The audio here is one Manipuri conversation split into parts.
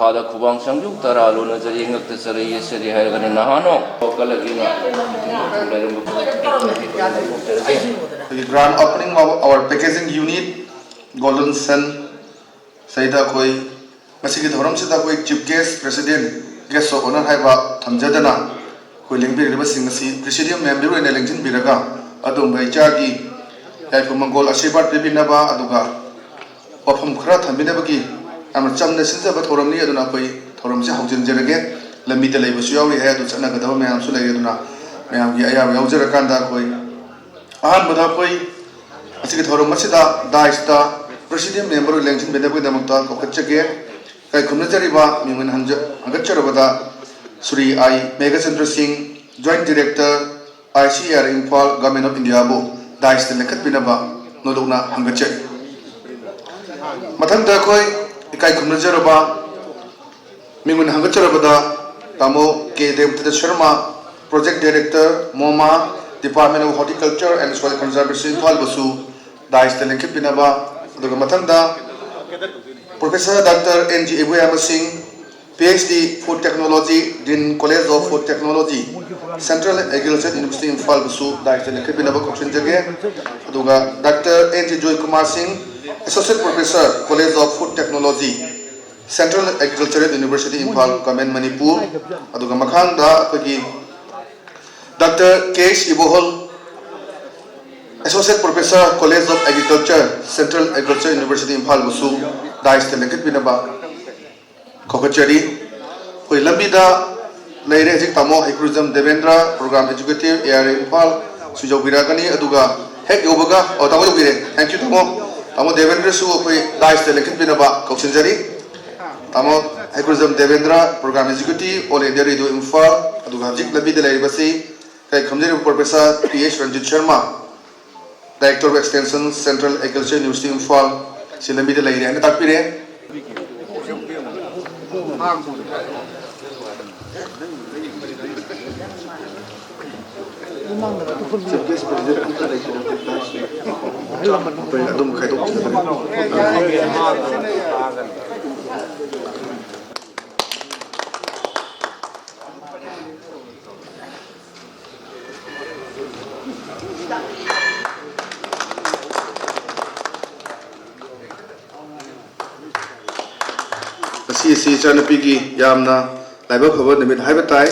Makhada Kubang Sanjuk Tara Luna Zari Ngak Sari Sari Hagan Nahano Kalagina the grand opening of our packaging unit Golden Sun Saida Koi Masiki Thoram Sita Koi Chief Guest President Guest of Honor Haiba Tamjadana Koi Lingbi River Singasi Presidium Member in Election Biraga Adum Baichagi Mongol Ashibat Bibinaba Aduga Pafam Krat Hamidabaki I'm a chum the Sinza but Horamni Aduna Koi Thoramsa Housin Jerege Lamita Labusio we had to Sanaka Mam Sulayaduna Mam Yaya Yauzakanda Koi Ahan Badakoi Asiki Thoramasida Daista President Member Election Bedabu Damata Kokachake Kai Kumajariba Miman Hangacharabada Suri I Megacentral Singh Joint Director ICR Impal Government of India Bo Daista Lekat Binaba Noduna Hangachak Matanda Koi Ikai Kumnajaraba Mingun Hangacharabada Tamo K. Devtata Sharma Project Director MoMA Department of Horticulture and Soil Conservation Palbasu Dais Telekip Binaba Dugamatanda Professor Dr. N.G. Ebuyama Singh PhD Food Technology Dean College of Food Technology Central Agriculture University in Palbasu Dais Telekip Binaba Kokshin Jage Duga Dr. N.G. Joy Kumar Singh Associate Professor, College of Food Technology, Central Agricultural University in Manipur, Aduga Makhanda, Dr. K. Ibohol, Associate Professor, College of Agriculture, Central Agricultural University in Busu, Dais Telekit Binaba, Kokachari, Lambida, Laire Tamo, Hikrizam Devendra, Program Executive, Air Impal, Sujo Viragani, Aduga, Heck Yobaga, or Tamu. Thank you, Tamo. Tamo Devendra Su Dais Telekit Binaba, Koksinjari, Tamo Hikrizam Devendra, Program Executive, All India Radio Infal, Adugajik Labi de la Ibasi, Kai Kamjari Professor P.H. Ranjit Sharma, Director of Extension, Central Agriculture University Infal, Silambi de la Area, and Tapire. Si Chanapigi Yamna, Live of the Mid Habitai.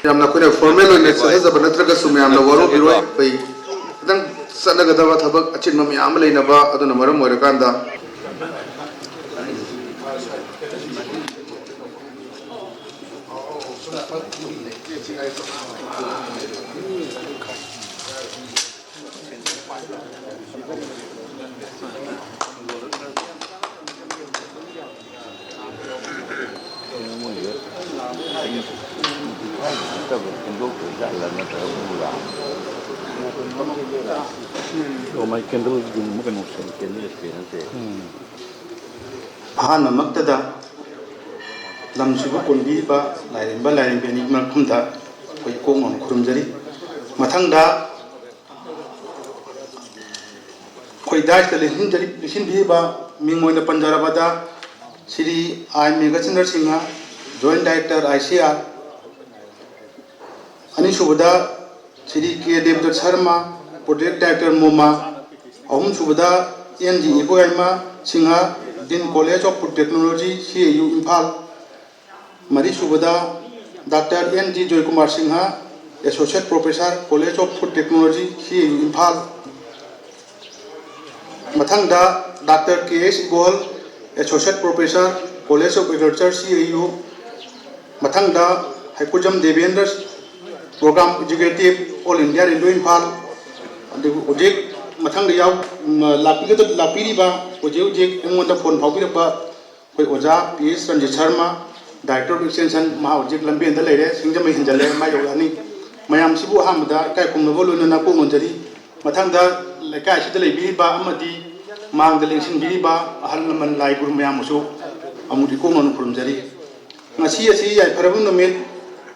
Yamna Kuna formula next as a Banatraga Sumiam, Waro Hero, then Sanagadava Tabak, Achinami Amali Nava, Adunamara Morakanda. My candle is going to move Hana Maktada Lamsuba Kundiba, Lirimba, Lirimba, Kumta, Kong on Kurumjari, Matanga Koidas, the Hindiba, Mingo in the Panjarabada, City, I Megacenter Singer, Joint Director ICR, Anishubada, City K. David Sharma, Project Director MoMA, Om Subada, N.G. Iboyama, Singha, Dean College of Food Technology, CAU Impal, Mari Subada, Dr. N.G. Joykumar Singha, Associate Professor, College of Food Technology, CAU Impal, Mathangda, Dr. K.S. Igol, Associate Professor, College of Agriculture, CAU, Mathangda, Haikujam Devendra, Program Executive, All India Radio Impal, the Ojek, Mathanga Yaw, Lapiriba, Ojek, and one the phone Pabiraba, Oja, P.S. Ranjit Sharma, Director of Extension, Mahojik Lambi and the lady, Sinjama Hinjale, Mayolani, Mayam Sibu Hamada, Kaikumavolo Napo Monjari, Matanga, Laka Shitale, Amadi, Mang the Linsin Biriba, Halaman Laibur Mayamuso, Amutikoman from Jari. Nasia, I Parabuno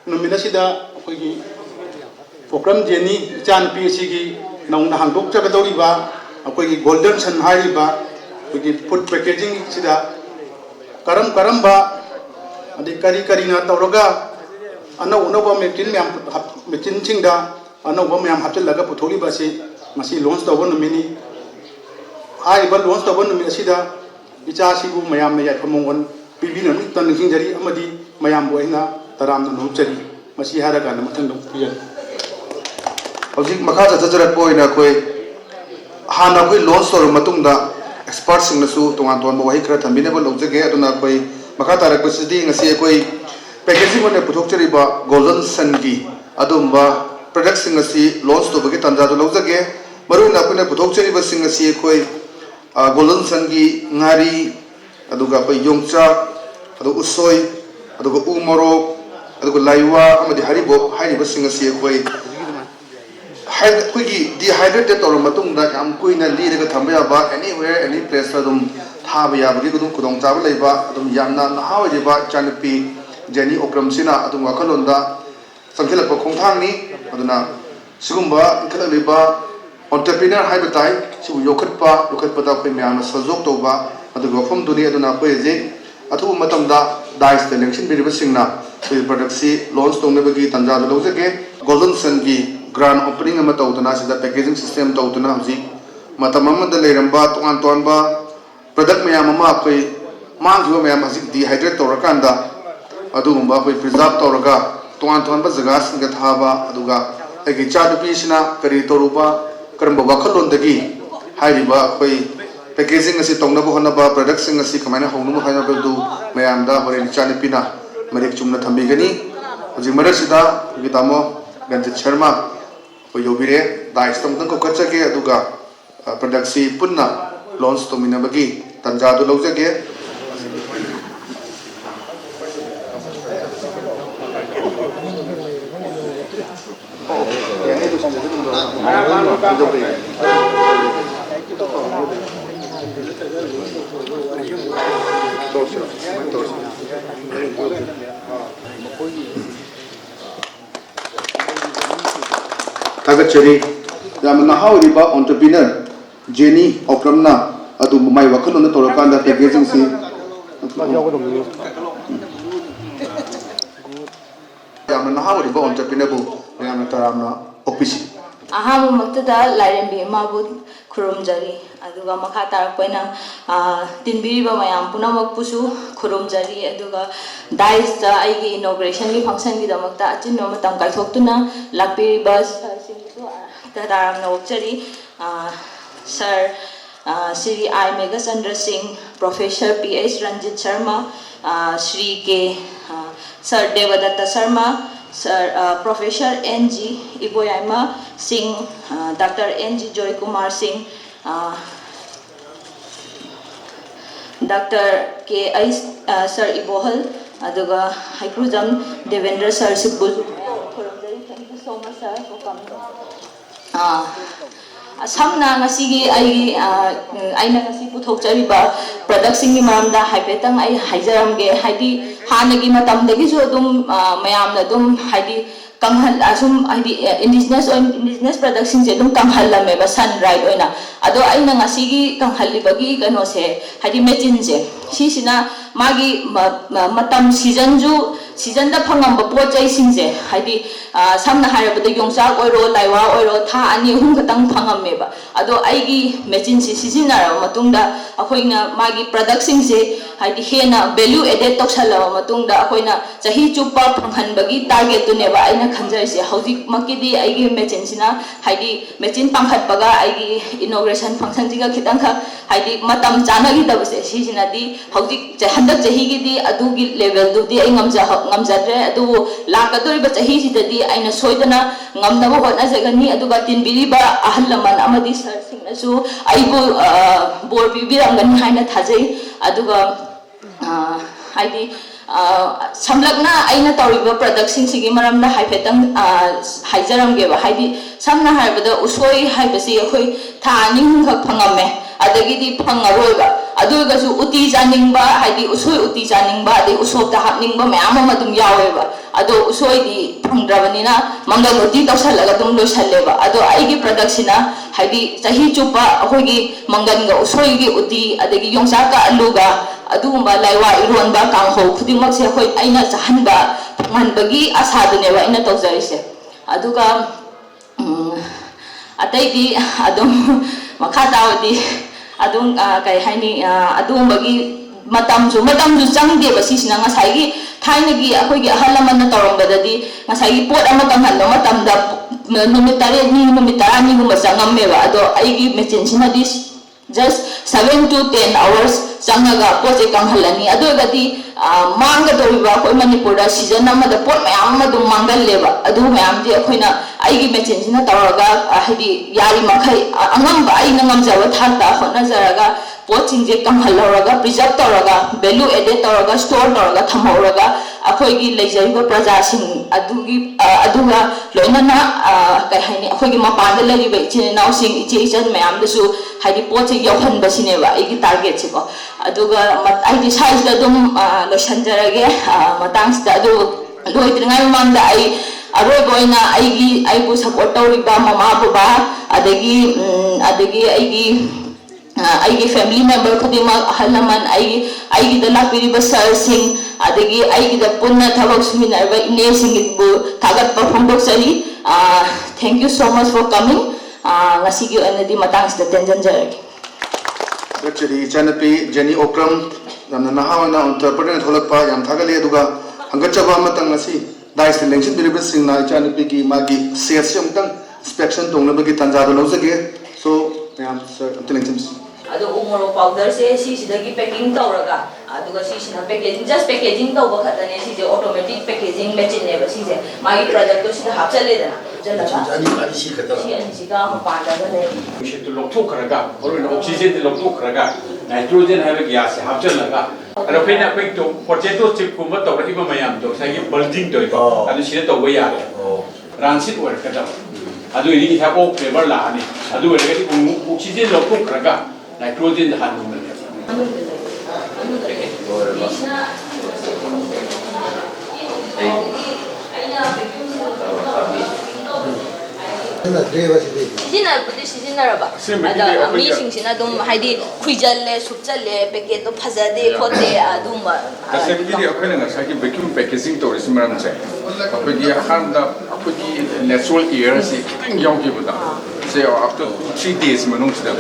Nominasida, Program Jenny, Chan PCG, Nong Handok Chakadoriba, ꯑꯩꯈꯣꯏꯒꯤ ꯒꯣꯜꯗꯟ ꯁꯟ ꯍꯥꯏꯔꯤꯕ ꯑꯩꯈꯣꯏꯒꯤ ꯐꯨꯗ ꯄꯦꯀꯦꯖꯤꯡ ꯁꯤꯗ ꯀꯔꯝꯕ ꯑꯗꯩ ꯀꯔꯤꯅ ꯇꯧꯔꯒ ꯑꯅꯧꯕ ꯃꯦꯆꯤꯟꯁꯤꯡꯗ ꯑꯅꯧꯕ ꯃꯌꯥꯝ ꯍꯥꯞꯆꯤꯜꯂꯒ ꯄꯨꯊꯣꯛꯂꯤꯕ ꯑꯁꯤ ꯉꯁꯤ ꯂꯣꯟꯆ ꯇꯧꯕ ꯅꯨꯃꯤꯠꯅꯤ ꯍꯥꯏꯔꯤꯕ ꯂꯣꯟꯆ ꯇꯧꯕ ꯅꯨꯃꯤꯠ ꯑꯁꯤꯗ ꯏꯆꯥꯁꯤꯕꯨ ꯃꯌꯥꯝꯅ ꯌꯥꯏꯐ ꯃꯪꯒꯣꯜ ꯄꯤꯕꯤꯅꯕ ꯅꯤꯡꯁꯤꯡꯖꯔꯤ ꯑꯃꯗꯤ ꯃꯌꯥꯝꯕꯨ ꯑꯩꯅ ꯇꯔꯥꯝꯅ ꯅꯣꯛꯆꯔꯤ ꯃꯁꯤ ꯍꯥꯏꯔꯀꯥꯟꯗ ꯃꯊꯪꯗ ꯄꯤꯖꯔꯤ ꯍꯧꯖꯤꯛ ꯃꯈꯥ ꯆꯠꯊꯖꯔꯛꯄ ꯑꯣꯏꯅ ꯑꯩꯈꯣꯏ ꯍꯥꯟꯅ ꯑꯩꯈꯣꯏ ꯂꯣꯟꯆ ꯇꯧꯔꯕ ꯃꯇꯨꯡꯗ ꯑꯦꯛꯁꯄꯥꯔꯠꯁꯤꯡꯅꯁꯨ ꯇꯣꯉꯥꯟ ꯇꯣꯉꯥꯟꯕ ꯋꯥꯍꯩ ꯈꯔ ꯊꯝꯕꯤꯅꯕ ꯂꯧꯖꯒꯦ ꯑꯗꯨꯅ ꯑꯩꯈꯣꯏ ꯃꯈꯥ ꯇꯥꯔꯛꯄꯁꯤꯗꯤ ꯉꯁꯤ ꯑꯩꯈꯣꯏ ꯄꯦꯀꯦꯖꯤꯡ ꯑꯣꯏꯅ ꯄꯨꯊꯣꯛꯆꯔꯤꯕ ꯒꯣꯜꯗꯟ ꯁꯟꯒꯤ ꯑꯗꯨꯒꯨꯝꯕ ꯄ꯭ꯔꯗꯛꯁꯤꯡ ꯑꯁꯤ ꯂꯣꯟꯆ ꯇꯧꯕꯒꯤ ꯇꯥꯟꯖꯥꯗꯨ ꯂꯧꯖꯒꯦ ꯃꯔꯨꯑꯣꯏꯅ ꯑꯩꯈꯣꯏꯅ ꯄꯨꯊꯣꯛꯆꯔꯤꯕꯁꯤꯡ ꯑꯁꯤ ꯑꯩꯈꯣই ꯒꯣꯜꯗꯟ ꯁꯟꯒꯤ ꯉꯥꯔꯤ ꯑꯗꯨꯒ ꯑꯩꯈꯣই ꯌꯣꯡꯆꯥꯛ ꯑꯗꯨꯒ ꯎꯁꯣꯏ ꯑꯗꯨꯒ ꯎ ꯃꯣꯔꯣꯛ ꯑꯗꯨꯒ ꯂꯥꯏꯋꯥ ꯑꯃꯗꯤ ꯍꯔꯤꯕꯣꯞ ꯍꯥꯏꯔꯤꯕꯁꯤꯡ ꯑꯁꯤ ꯑꯩꯈꯣꯏꯒꯤ ꯗꯤꯍꯥꯏꯗ꯭ꯔꯦꯇꯦꯠ ꯇꯧꯔꯕ ꯃꯇꯨꯡꯗ ꯌꯥꯝ ꯀꯨꯏꯅ ꯂꯤꯔꯒ ꯊꯝꯕ ꯌꯥꯕ ꯑꯦꯅꯤꯋꯦꯌꯔ ꯑꯦꯅꯤ ꯄ꯭ꯂꯦꯁꯇ ꯑꯗꯨꯝ ꯊꯥꯕ ꯌꯥꯕꯒꯤ ꯑꯗꯨꯝ ꯈꯨꯗꯣꯡꯆꯥꯕ ꯂꯩꯕ ꯑꯗꯨꯝ ꯌꯥꯝꯅ ꯅꯍꯥ ꯑꯣꯏꯔꯤꯕ ꯏꯆꯥꯅꯨꯄꯤ ꯖꯦꯅꯤ ꯑꯣꯀ꯭ꯔꯝꯁꯤꯅ ꯑꯗꯨꯝ ꯋꯥꯈꯜꯂꯣꯟꯗ ꯆꯪꯁꯤꯜꯂꯛꯄ ꯈꯣꯡꯊꯥꯡꯅꯤ ꯑꯗꯨꯅ ꯁꯤꯒꯨꯝꯕ ꯏꯟꯈꯠꯂꯛꯂꯤꯕ ꯑꯣꯟꯇꯔꯄ꯭ꯔꯤꯅꯔ ꯍꯥꯏꯕ ꯇꯥꯏ ꯁꯤꯕꯨ ꯌꯣꯛꯈꯠꯄꯗ ꯑꯩꯈꯣꯏ ꯃꯌꯥꯝꯅ ꯁꯍꯖꯣꯛ ꯇꯧꯕ ꯑꯗꯨꯒ ꯋꯥꯐꯝꯗꯨꯅꯤ ꯑꯗꯨꯅ ꯑꯩꯈꯣꯏ ꯍꯧꯖꯤꯛ ꯑꯊꯨꯕ ꯃꯇꯝꯗ ꯗꯥꯏꯁꯇ ꯂꯦꯡꯁꯤꯟꯕꯤꯔꯤꯕꯁꯤꯡꯅ ꯑꯩꯈꯣꯏ ꯄ꯭ꯔꯗꯛꯁꯤ ꯂꯣꯟꯆ ꯇꯧꯅꯕꯒꯤ ꯇꯥꯟꯖꯥꯗꯨ ꯂꯧꯖꯒꯦ ꯒꯣꯜꯗꯟ ꯁꯟꯒꯤ ꯒ꯭ꯔꯥꯟ ꯑꯣꯄꯅꯤꯡ ꯑꯃ ꯇꯧꯗꯨꯅ ꯁꯤꯗ ꯄꯦꯀꯦꯖꯤꯡ ꯁꯤꯁꯇꯦꯝ ꯇꯧꯗꯨꯅ ꯍꯧꯖꯤꯛ ꯃꯇꯝ ꯑꯃꯗ ꯂꯩꯔꯝꯕ ꯇꯣꯉꯥꯟ ꯇꯣꯉꯥꯟꯕ ꯄ꯭ꯔꯗꯛ ꯃꯌꯥꯝ ꯑꯃ ꯑꯩꯈꯣꯏ ꯃꯥꯡꯈꯤꯕ ꯃꯌꯥꯝ ꯍꯧꯖꯤꯛ ꯗꯤꯍꯥꯏꯗ꯭ꯔꯦꯠ ꯇꯧꯔꯀꯥꯟꯗ ꯑꯗꯨꯒꯨꯝꯕ ꯑꯩꯈꯣꯏ ꯄ꯭ꯔꯤꯖꯥꯔꯕ ꯇꯧꯔꯒ ꯇꯣꯉꯥꯟ ꯇꯣꯉꯥꯟꯕ ꯖꯒꯥꯁꯤꯡꯗ ꯊꯥꯕ ꯑꯗꯨꯒ ꯑꯩꯒꯤ ꯏꯆꯥꯅꯨꯄꯤꯁꯤꯅ ꯀꯔꯤ ꯇꯧꯔꯨꯕ ꯀꯔꯝꯕ ꯋꯥꯈꯜꯂꯣꯟꯗꯒꯤ ꯍꯥꯏꯔꯤꯕ ꯑꯩꯈꯣꯏ ꯄꯦꯀꯦꯖꯤꯡ ꯑꯁꯤ ꯇꯧꯅꯕ ꯍꯣꯠꯅꯕ ꯄ꯭ꯔꯗꯛꯁꯤꯡ ꯑꯁꯤ ꯀꯃꯥꯏꯅ ꯍꯧꯅꯕ ꯍꯣꯠꯅꯕꯗꯨ ꯃꯌꯥꯝꯗ ꯍꯣꯔꯦꯟ ꯏꯆꯥꯅꯨꯄꯤꯅ ꯃꯔꯤꯛ ꯆꯨꯝꯅ ꯊꯝꯕꯤꯒꯅꯤ ꯍꯧꯖꯤꯛ ꯃꯔꯛꯁꯤꯗ ꯑꯩꯈꯣꯏꯒꯤ ꯇꯥꯃꯣ ꯔꯟꯖꯤꯠ ꯁꯔꯃ ꯑꯩꯈꯣꯏ ꯌꯧꯕꯤꯔꯦ ꯗꯥꯏꯁꯇ ꯑꯃꯨꯛꯇꯪ ꯀꯧꯈꯠꯆꯒꯦ ꯑꯗꯨꯒ ꯄ꯭ꯔꯗꯛꯁꯤ ꯄꯨꯟꯅ ꯂꯣꯟꯆ ꯇꯧꯃꯤꯟꯅꯕꯒꯤ ꯇꯥꯟꯖꯥꯗꯨ ꯂꯧꯖꯒꯦ ꯊꯥꯒꯠꯆꯔꯤ ꯌꯥꯝꯅ ꯅꯍꯥ ꯑꯣꯏꯔꯤꯕ ꯑꯣꯟꯇꯔꯄ꯭ꯔꯤꯅꯔ ꯖꯦꯅꯤ ꯑꯣꯀ꯭ꯔꯝꯅ ꯑꯗꯨꯕꯨ ꯃꯥꯏ ꯋꯥꯈꯜꯂꯣꯟꯗ ꯇꯧꯔꯀꯥꯟꯗ ꯄꯦꯀꯦꯖꯤꯡꯁꯤ ꯌꯥꯝꯅ ꯅꯍꯥ ꯑꯣꯏꯔꯤꯕ ꯑꯣꯟꯇꯔꯄ꯭ꯔꯤꯅꯔꯕꯨ ꯃꯌꯥꯝꯅ ꯇꯔꯥꯝꯅ ꯑꯣꯛꯄꯤꯁꯤ ꯑꯍꯥꯟꯕꯃꯛꯇꯗ ꯂꯥꯏꯔꯦꯝꯕꯤ ꯑꯃꯕꯨ ꯈꯨꯔꯨꯝꯖꯔꯤ ꯑꯗꯨꯒ ꯃꯈꯥ ꯇꯥꯔꯛꯄꯅ ꯇꯤꯟꯕꯤꯔꯤꯕ ꯃꯌꯥꯝ ꯄꯨꯝꯅꯃꯛꯄꯨꯁꯨ ꯈꯨꯔꯨꯝꯖꯔꯤ ꯑꯗꯨꯒ ꯗꯥꯏꯁꯇ ꯑꯩꯒꯤ ꯏꯅꯣꯒ꯭ꯔꯦꯁꯟꯒꯤ ꯐꯪꯁꯟꯒꯤꯗꯃꯛꯇ ꯑꯆꯤꯟꯕ ꯃꯇꯝ ꯀꯥꯏꯊꯣꯛꯇꯨꯅ ꯂꯥꯛꯄꯤꯔꯤꯕ ꯁꯔꯁꯤꯡꯕꯨꯁꯨ ꯇꯔꯥꯝꯅ ꯑꯣꯛꯆꯔꯤ sir Shri I Meghachandra Singh professor PH. Ranjit Sharma Shri K sir Devadatta Sharma sir professor NG. Iboyaima Singh doctor NG. Joy Kumar Singh doctor K I sir Ibohal अदुगा हाइक्रुजम देवेंद्र सर सिब्बुल thank you so much sir for coming samna ngasigi aina ngasi puthokchariba productsing maramda haipetang ai haijaramge haidi hanagi matamdagi so dum mayamna dum haidi kanghal asum haidi indigenous productsing je dum kanghalame ba sun right oina ado aina ngasigi kanghalibagi kano se haidi machine je sisina magi matam season da phangamba pochai singje haidi samna harabada yongsak oiro laiwa oiro tha ani hum khatang phangame ba ado aigi machine si sizinara matungda akhoina magi product singje haidi hena value added toksala matungda akhoina chahi chupa phanghanbagi target tu neba aina khanjai se hauji makidi aigi machine sina haidi machine pangkhatbaga aigi inauguration function jiga khitang kha haidi matam chanagi dabase sisina di hauji handak chahi gi di adugi level du di ai ngamjadre adu lakadoriba chahi sidadi aina soidana ngamnaba hotnajagani aduga tinbiriba ahallaman amadi sir singnasu aibu bor bibirangani haina thajai aduga haidi samlakna aina tawriba product sing maramda haifetang haijaramge ba haidi samna haibada usoi haibasi akhoi tha ani khak phangame adagidi phangaroiba adugasu uti janingba haidi usoi uti janingba ade usopta hapningba mayam ama dum yaweba ado usoi di phangdrabanina mangal uti tawsalaga dum loisalleba ado aigi product sina haidi chahi chupa ahogi mangal ga usoi gi uti adagi yongsaka aluga adugumba laiwa ironba kangho khudingmak se hoi aina chahanba phanganbagi asaduneba aina tawjarise aduga ataidi adum makhatawdi adum kai haini adum bagi matamju changde basi sina ngasai thainagi akhoi ahalaman na tawrambadadi ngasai pot ama kanghallo matamda numitare ni gumba changammeba ado aigi machine sina dis just 7 to 10 hours changaga poje kanghalani ado gati manga doriba koi manipura season amada pot mayam amadu mangal leba adu mayam di akhoina aigi machine sina tawraga hidi yari makhai angamba aina ngamjawa thakta khona jaraga pot chingje kanghalraga preserve tawraga value added tawraga store tawraga thamhoraga akhoigi leijariba praja sing adugi aduga loinana kai haini akhoigi mapanda lariba ichine naw sing iche ichan mayam dasu hadi pot che yauhan basineba aigi target chiko aduga aigi size da dum losanjarage matangsta adu loitringai mamda ai aroi boina aigi aibu support tawriba mama baba adagi aigi family member khudima halaman aigi da lapiriba sir sing adagi aigi da punna thabak suminarba ine sing bu thagat performance sari thank you so much for coming ngasigi anadi matangsta tenjan jarage actually chanapi Jenny Okram namna nahawana entrepreneur tholakpa yam thagale aduga hangachaba amatang asi dais lengsin biribis singna chanapi ki magi sales amtang inspection tongnabagi tanjado lawjage so yam sir amtelengsim ado umoro powder se sidagi packing tawraga aduga sina packaging just packaging tawba khatane sije automatic packaging machine ne ba sije magi product to sida hapchale dana jalaga ani si khatara si ani siga mapanda ga le shi to lokthokraga or oxygen to lokthokraga nitrogen have gas hapchalaga aro phena quick to potato chip kuma tawriba mayam to sagi bulging to adu sida tawba yare rancid work kada adu ini thabo flavor la ani adu werga oxygen lokthokraga nitrogen hanung Sizinaraba ada mi singsina dum haidi khuijalle supchalle packet to phajade khote adumba tasengidi akhona ngasagi vacuum packaging to rismaram chai akhodi hamda akhodi natural air si yongki buda say after 3 days manung sida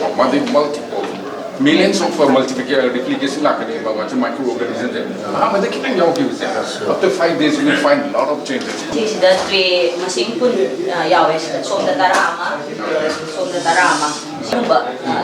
multiple millions of replication lakani ba wacha microorganisms amada kitang yongki buda after 5 days we will find a lot of changes sida tre machine pun yawe sida somda tarama sumba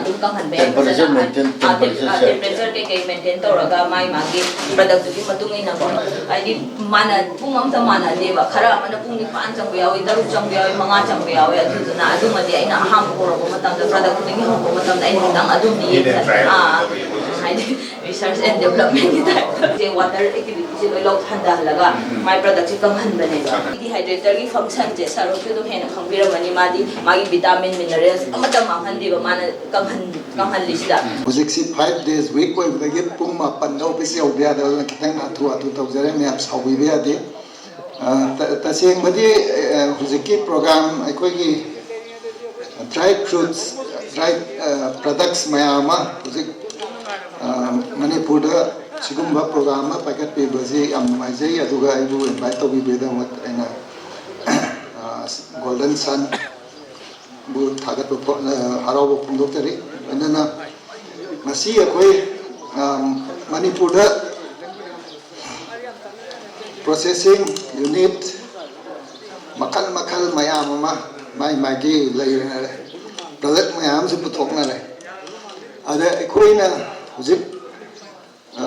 dum kang hanbe temperature maintain temperature ke maintain to raga mai magi product ki matung ina ko ai mana pungam ta mana deba khara mana pung ni pan chang yawi daru chang yawi manga chang yawi adu na adu ma di aina ham ko ro matam da product ni ho ko matam da aina dang adu di research and development ki ta water activity se log handa laga my product ki kam han bane dehydrator ki function je saro ke do hena khambira mani madi magi vitamin minerals amata ma handi ba mana kam han lisda Huziksi 5 days week ko da ge pum ma pan no bisi au bia da kitang athu tawjare me ap sawi bia de ta seng madi huziki program aikoi gi dried fruits dried products mayama huzik Manipur da sigumba program ma packet pe bazi am majai aduga aibu invite to be beda mat ena golden sun bu thagat po haraw bo pundok tari anana masi akoi Manipur da processing unit makal mayam ma mai magi lai product mayam su puthok na le ada akoi na hujik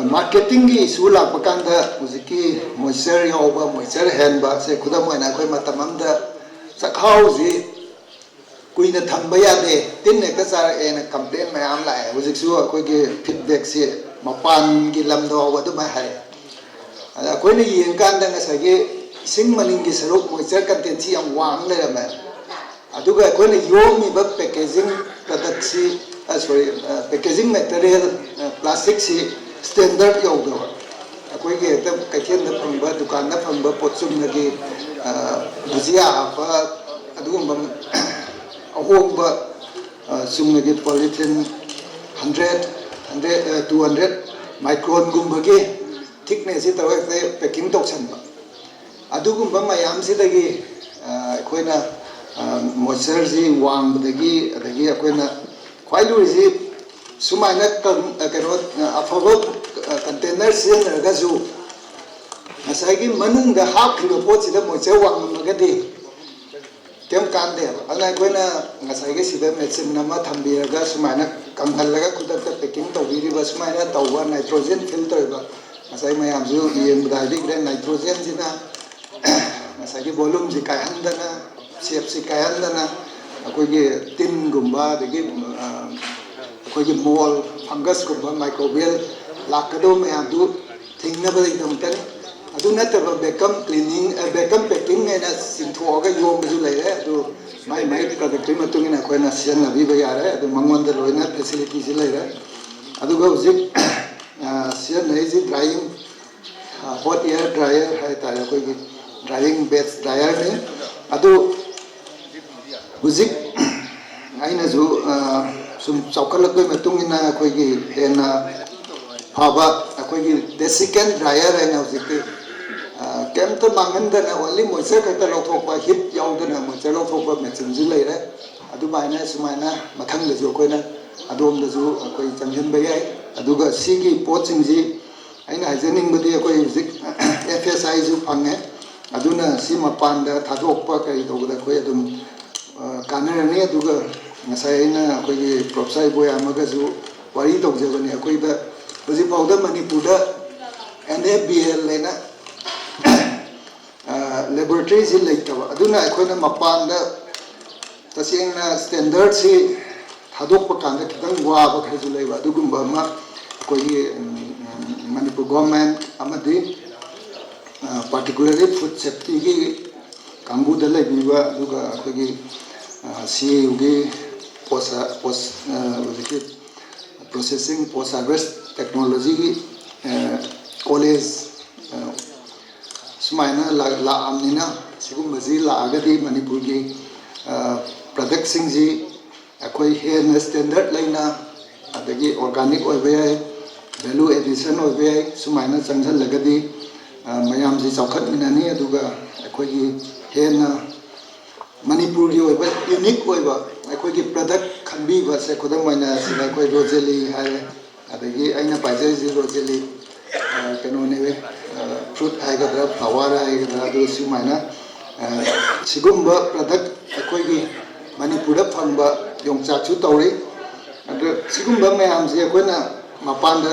marketing gi isu la pakanda hujiki moisture yoba moisture hand ba se khudam moina koi matamam da sakhau ji kuina thamba ya de tin ne ka sar en complaint mayam la hujik su koi ge feedback se mapan gi lam do wa du ma hai ada koi ne yin kan da nga sa ge sing maling gi saruk moisture content si am wang le ma aduga akoina yomi ba packaging product si sorry packaging material plastic si standard yaudawa akoi ge ta kaithen da phangba dukan da phangba potsum na ge bujia ba adugumba ahomba sumna ge polythene 200 micron gumba ge thickness ita wa packing tok chanba adugumba mayam si dagi akoina moisture ji wang dagi adagi akoina khwailu ji sumaina kano afabo container sin raga ju asai gi manung da hap khilo pot si da moisture wang magadi kem kan de ana akoina ngasai gi sida medicine nama thambiraga sumaina kanghalaga kudakta packing tawiri ba sumaina tawwa nitrogen filter ba asai mayam ju yeng badai gi nitrogen jina asai volume ji kayandana shape si kayandana akogi tin gumba degi akogi mold fungus gumba microbial lakado mayam du thingna ba idam tan adu nataba become cleaning become packing ena sinthoga yom ju leire adu mai product matungina koina sian na bi ba yare adu mangwanda loina facility ji leire adu ga ujik sian nei ji drying hot air dryer hai ta akogi drying beds dryer ne adu ꯍꯧꯖꯤꯛ ꯑꯩꯅꯁꯨ ꯁꯨꯝ ꯆꯥꯎꯈꯠꯂꯛꯄꯒꯤ ꯃꯇꯨꯡ ꯏꯟꯅ ꯑꯩꯈꯣꯏꯒꯤ ꯍꯦꯟꯅ ꯐꯕ ꯑꯩꯈꯣꯏꯒꯤ ꯗꯦꯁꯤꯀꯦꯟ ꯗ꯭ꯔꯥꯏꯌꯔ ꯍꯥꯏꯅ ꯍꯧꯖꯤꯛꯇꯤ ꯀꯩꯝꯇ ꯃꯥꯡꯍꯟꯗꯅ ꯑꯣꯟꯂꯤ ꯃꯣꯏꯆꯔ ꯈꯛꯇ ꯂꯧꯊꯣꯛꯄ ꯍꯤꯠ ꯌꯥꯎꯗꯅ ꯃꯣꯏꯆꯔ ꯂꯧꯊꯣꯛꯄ ꯃꯦꯆꯤꯟꯁꯨ ꯂꯩꯔꯦ ꯑꯗꯨꯃꯥꯏꯅ ꯁꯨꯃꯥꯏꯅ ꯃꯊꯪꯗꯁꯨ ꯑꯩꯈꯣꯏꯅ ꯑꯗꯣꯝꯗꯁꯨ ꯑꯩꯈꯣꯏ ꯆꯪꯁꯤꯟꯕ ꯌꯥꯏ ꯑꯗꯨꯒ ꯁꯤꯒꯤ ꯄꯣꯠꯁꯤꯡꯁꯤ ꯑꯩꯅ ꯍꯥꯏꯖꯅꯤꯡꯕꯗꯤ ꯑꯩꯈꯣꯏ ꯍꯧꯖꯤꯛ FSIꯁꯨ ꯐꯪꯉꯦ ꯑꯗꯨꯅ ꯁꯤ ꯃꯄꯥꯟꯗ ꯊꯥꯗꯣꯛꯄ ꯀꯔꯤ ꯇꯧꯕꯗ ꯑꯩꯈꯣꯏ ꯑꯗꯨꯝ ꯀꯥꯟꯅꯔꯅꯤ ꯑꯗꯨꯒ ꯉꯁꯥꯏ ꯑꯩꯅ ꯑꯩꯈꯣꯏꯒꯤ ꯄ꯭ꯔꯣꯐꯦꯁꯔ ꯕꯣꯏ ꯑꯃꯒꯁꯨ ꯋꯥꯔꯤ ꯇꯧꯖꯕꯅꯤ ꯑꯩꯈꯣꯏꯗ ꯍꯧꯖꯤꯛꯐꯥꯎꯗ ꯃꯅꯤꯄꯨꯔꯗ NABL ꯍꯥꯏꯅ ꯂꯦꯕꯣꯔꯦꯇꯔꯤꯁꯤ ꯂꯩꯇꯕ ꯑꯗꯨꯅ ꯑꯩꯈꯣꯏꯅ ꯃꯄꯥꯟꯗ ꯇꯁꯦꯡꯅ ꯁ꯭ꯇꯦꯟꯗꯔꯠꯁꯤ ꯊꯥꯗꯣꯛꯄ ꯀꯥꯟꯗ ꯈꯤꯇꯪ ꯋꯥꯕ ꯈꯔꯁꯨ ꯂꯩꯕ ꯑꯗꯨꯒꯨꯝꯕ ꯑꯃ ꯑꯩꯈꯣꯏꯒꯤ ꯃꯅꯤꯄꯨꯔ ꯒꯣꯔꯃꯦꯟ ꯑꯃꯗꯤ ꯄꯥꯔꯇꯤꯀꯨꯂꯔꯂꯤ ꯐꯨꯗ ꯁꯦꯐꯇꯤꯒꯤ ꯀꯥꯡꯕꯨꯗ ꯂꯩꯕꯤꯕ ꯑꯗꯨꯒ ꯑꯩꯈꯣꯏꯒꯤ CAUꯒꯤ ꯍꯧꯖꯤꯛꯀꯤ ꯄ꯭ꯔꯣꯁꯦꯁꯤꯡ ꯄꯣꯁ ꯍꯥꯔꯚꯦꯁ ꯇꯦꯛꯅꯣꯂꯣꯖꯤꯒꯤ ꯀꯣꯂꯦꯖ ꯁꯨꯃꯥꯏꯅ ꯂꯥꯛꯑꯕꯅꯤꯅ ꯁꯤꯒꯨꯝꯕꯁꯤ ꯂꯥꯛꯑꯒꯗꯤ ꯃꯅꯤꯄꯨꯔꯒꯤ ꯄ꯭ꯔꯗꯛꯁꯤꯡꯁꯤ ꯑꯩꯈꯣꯏ ꯍꯦꯟꯅ ꯁ꯭ꯇꯦꯟꯗꯔꯠ ꯂꯩꯅ ꯑꯗꯒꯤ ꯑꯣꯔꯒꯥꯅꯤꯛ ꯑꯣꯏꯕ ꯌꯥꯏ ꯚꯦꯂꯨ ꯑꯦꯗꯤꯁꯟ ꯑꯣꯏꯕ ꯌꯥꯏ ꯁꯨꯃꯥꯏꯅ ꯆꯪꯁꯤꯜꯂꯒꯗꯤ ꯃꯌꯥꯝꯁꯤ ꯆꯥꯎꯈꯠꯃꯤꯟꯅꯅꯤ ꯑꯗꯨꯒ ꯑꯩꯈꯣꯏꯒꯤ ꯍꯦꯟꯅ ꯃꯅꯤꯄꯨꯔꯒꯤ ꯑꯣꯏꯕ ꯌꯨꯅꯤꯛ ꯑꯣꯏꯕ ꯑꯩꯈꯣꯏꯒꯤ ꯄ꯭ꯔꯗꯛ ꯈꯟꯕꯤꯕꯁꯦ ꯈꯨꯗꯝ ꯑꯣꯏꯅ ꯁꯤꯗ ꯑꯩꯈꯣꯏ ꯔꯣꯖꯦꯂꯤ ꯍꯥꯏꯔꯦ ꯑꯗꯒꯤ ꯑꯩꯅ ꯄꯥꯏꯖꯔꯤꯁꯤ ꯔꯣꯖꯦꯂꯤ ꯀꯩꯅꯣꯅꯦ ꯐ꯭ꯔꯨꯠ ꯍꯥꯏꯒꯗ꯭ꯔꯥ ꯐ꯭ꯂꯥꯋꯔ ꯍꯥꯏꯒꯗ꯭ꯔꯥ ꯑꯗꯨ ꯁꯨꯃꯥꯏꯅ ꯁꯤꯒꯨꯝꯕ ꯄ꯭ꯔꯗꯛ ꯑꯩꯈꯣꯏꯒꯤ ꯃꯅꯤꯄꯨꯔꯗ ꯐꯪꯕ ꯌꯣꯡꯆꯥꯛꯁꯨ ꯇꯧꯔꯤ ꯑꯗꯨ ꯁꯤꯒꯨꯝꯕ ꯃꯌꯥꯝꯁꯦ ꯑꯩꯈꯣꯏꯅ ꯃꯄꯥꯟꯗ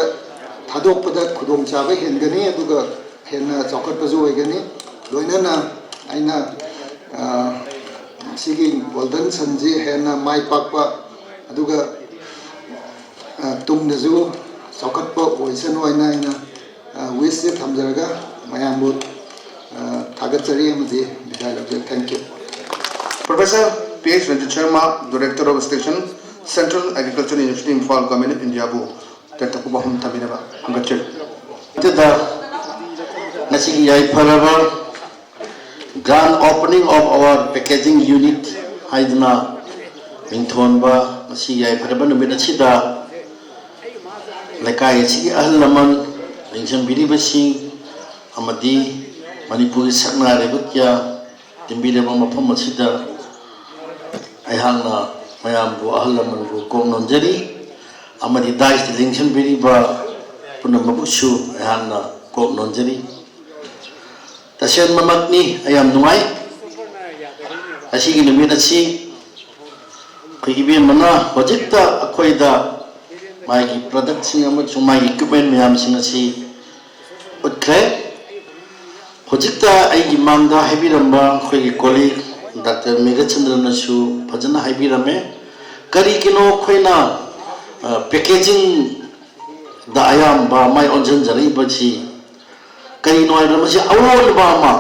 ꯊꯥꯗꯣꯛꯄꯗ ꯈꯨꯗꯣꯡꯆꯥꯕ ꯍꯦꯟꯒꯅꯤ ꯑꯗꯨꯒ ꯍꯦꯟꯅ ꯆꯥꯎꯈꯠꯄꯁꯨ ꯑꯣꯏꯒꯅꯤ ꯂꯣꯏꯅꯅ ꯑꯩꯅ ꯁꯤꯒꯤ ꯒꯣꯜꯗꯟ ꯁꯟꯁꯤ ꯍꯦꯟꯅ ꯃꯥꯏ ꯄꯥꯛꯄ ꯑꯗꯨꯒ ꯇꯨꯡꯗꯁꯨ ꯆꯥꯎꯈꯠꯄ ꯑꯣꯏꯁꯅꯨ ꯍꯥꯏꯅ ꯑꯩꯅ ꯋꯤꯁꯁꯦ ꯊꯝꯖꯔꯒ ꯃꯌꯥꯝꯕꯨ ꯊꯥꯒꯠꯆꯔꯤ ꯑꯃꯗꯤ ꯕꯤꯗꯥꯏ ꯂꯧꯖꯔꯤ thank you Professor P.H. Ranjit Sharma, Director of Station, Central Agricultural University, Imphal, Government, India, Bu. Tentapu bahum thabinaba. Hangachir. Tada nasi yai paraba grand opening of our packaging unit haidna mingthonba nasi yai paraba numit achida lekai chi ahlaman lingsan biribasi amadi Manipuri sakna rebukya timbile mafam achida aihangna mayambu ahlaman bu kongnonjari amadi dais lingsan biriba punamabusu aihangna kongnonjari Tasyan mamakni ayam numai asigi numit achi kaibian mana hojikta akoida magi product sing amachung magi equipment mayam sing achi utkre hojikta aigi mangda habiramba khoi colleague Dr. Megachandran nasu phajana habirame kari kino khoina packaging da ayam ba mai onjan jari bachi kari noi ramasi awol ba ma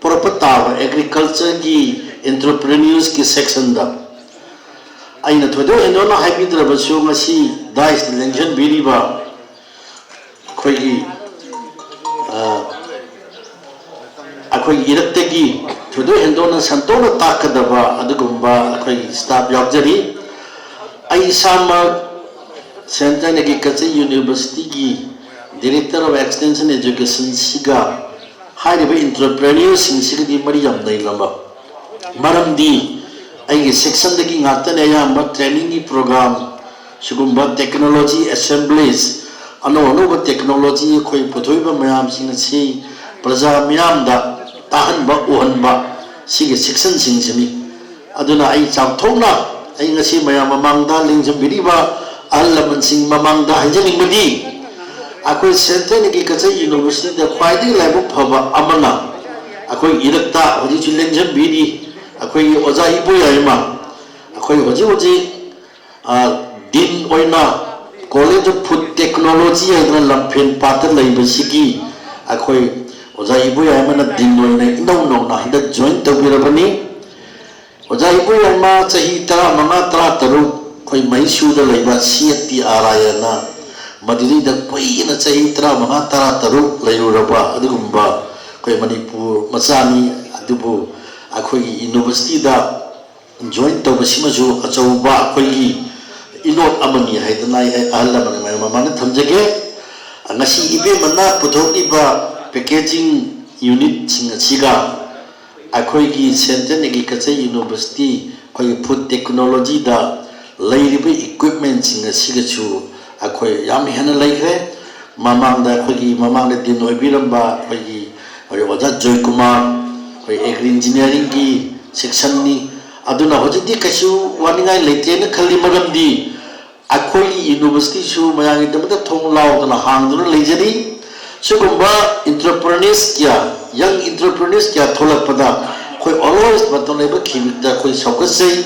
propata agriculture gi entrepreneurs ki section da aina thodo endona haibidra basu ngasi dais election biriba khoi akhoi irategi thodo endona santona takadaba adugumba akhoi staff yagjari ai sama Central Agriculture University ki Director of Extension Education siga high entrepreneurs in Sigi Mariam Nailamba Maramdi I section the king Atanayamba training program Sugumba technology assemblies ano technology koi putoiba mayam sing si praja miyamda tahanba uhanba sige section sing simi aduna ai chawthona ai ngasi mayam mamangda lingjam biriba Allaman sing mamangda hajaning madi akoi Central Agriculture University da khwaidi laibu phaba amana akoi irakta hoji chillenjan bidi akoi oja ibu yaima akoi hoji din oina College of Food Technology adra lampen patar laiba sigi akoi oja ibu yaima na din oina inau na handa join tawirabani oja ibu yaima chahi tara manga tara taru koi Maishu da laiba siati arayana madiri da koi na chahi tara manga tara taru lairuraba adugumba koi Manipur masani adubu akoi university da join tawbasimasu achauba koi inot amani haidana ahalla mani mamana thamjage ngasi ibe mana puthokliba packaging unit singa akoi gi Central Agriculture University koi food technology da lairibe equipment singa sigachu akoi yam hena laigre mamangda khoi mamangda din oibiramba khoi oja Joy Kumar khoi agri engineering gi section ni aduna hojidi kasu waningai leite na khali maramdi akoi university su mayangi damada thong law kana hangduna leijari sugumba entrepreneurs kya young entrepreneurs kya tholakpada khoi always baton leba khimita khoi saukasei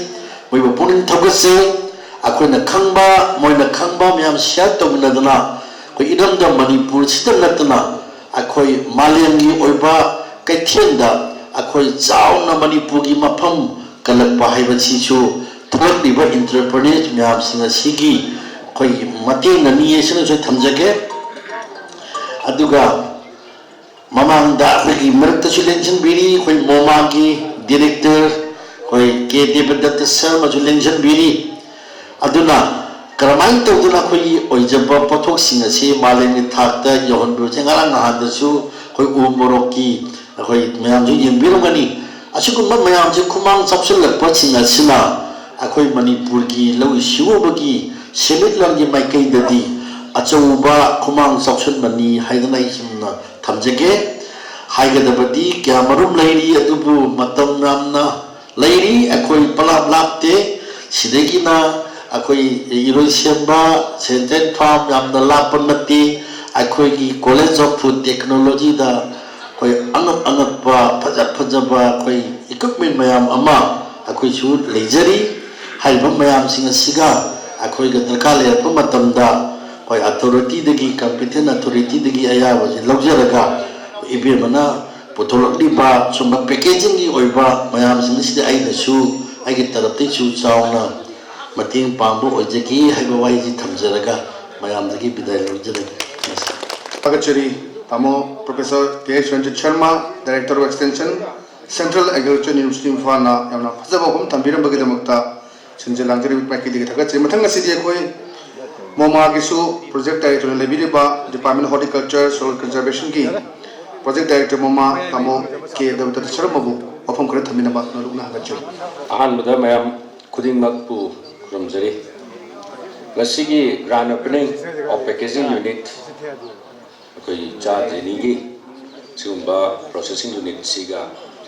moi bapunin thokasei akoi na khangba moi na khangba myam share tawinadana khoi idamda Manipur sida natana akoi malemgi oiba kaithienda akoi chauna Manipur gi mafam kalakpa haiba chichu tholiba entrepreneurs myam singa sigi khoi mateng ani yesna so thamjage aduga mamangda khoi marakta chulension biri khoi moma gi director khoi ke debadat sarma chulension biri aduna karamai tawduna khoi oijaba pathok singa se maleni thakta yohon bro chengara ngahanda su khoi umoroki khoi myam ju yembirongani asugumba mayam je khumang chapsul pachinga sina akhoi Manipur gi lawi siwobagi semit langi maikai dadi achauba khumang chapsul mani haidana himna thamjage haigadabadi kyamarum lairi adubu matam namna lairi akhoi palap lapte sidegina akoi iroi semba Central Farm yamna lapan nati akoi gi College of Food Technology da koi angat pa phajaba koi equipment mayam ama akoi su leijari haiba mayam singa siga akoi ga darkar le pa matamda koi authority dagi competent authority dagi ayaba ji laujaraga ibe mana potolokli ba sumba packaging gi oiba mayam singa sida aina su aigi tarapti su chauna mating pambu ojeki haiba wai ji thamjaraga mayam dagi bidai laujaraga Agachari Tamo Professor K.H. Ranjit Sharma, Director of Extension, Central Agriculture University Mufana, Yamna Pazabahum, Tambiram Bagadamakta, Chinjalangari with Maki Tagachi, Matanga City Koi, Moma Gisu, Project Director Lebiriba, Department of Horticulture, Soil Conservation Key, Project Director Moma, Tamo K. Dr. Sharmabu, of Kumkaratamina, Luna Hagachari. Ahan Madam Kuding Makpu from Zeri. Lasigi grand opening of packaging unit. Koi cha training gi chumba processing unit siga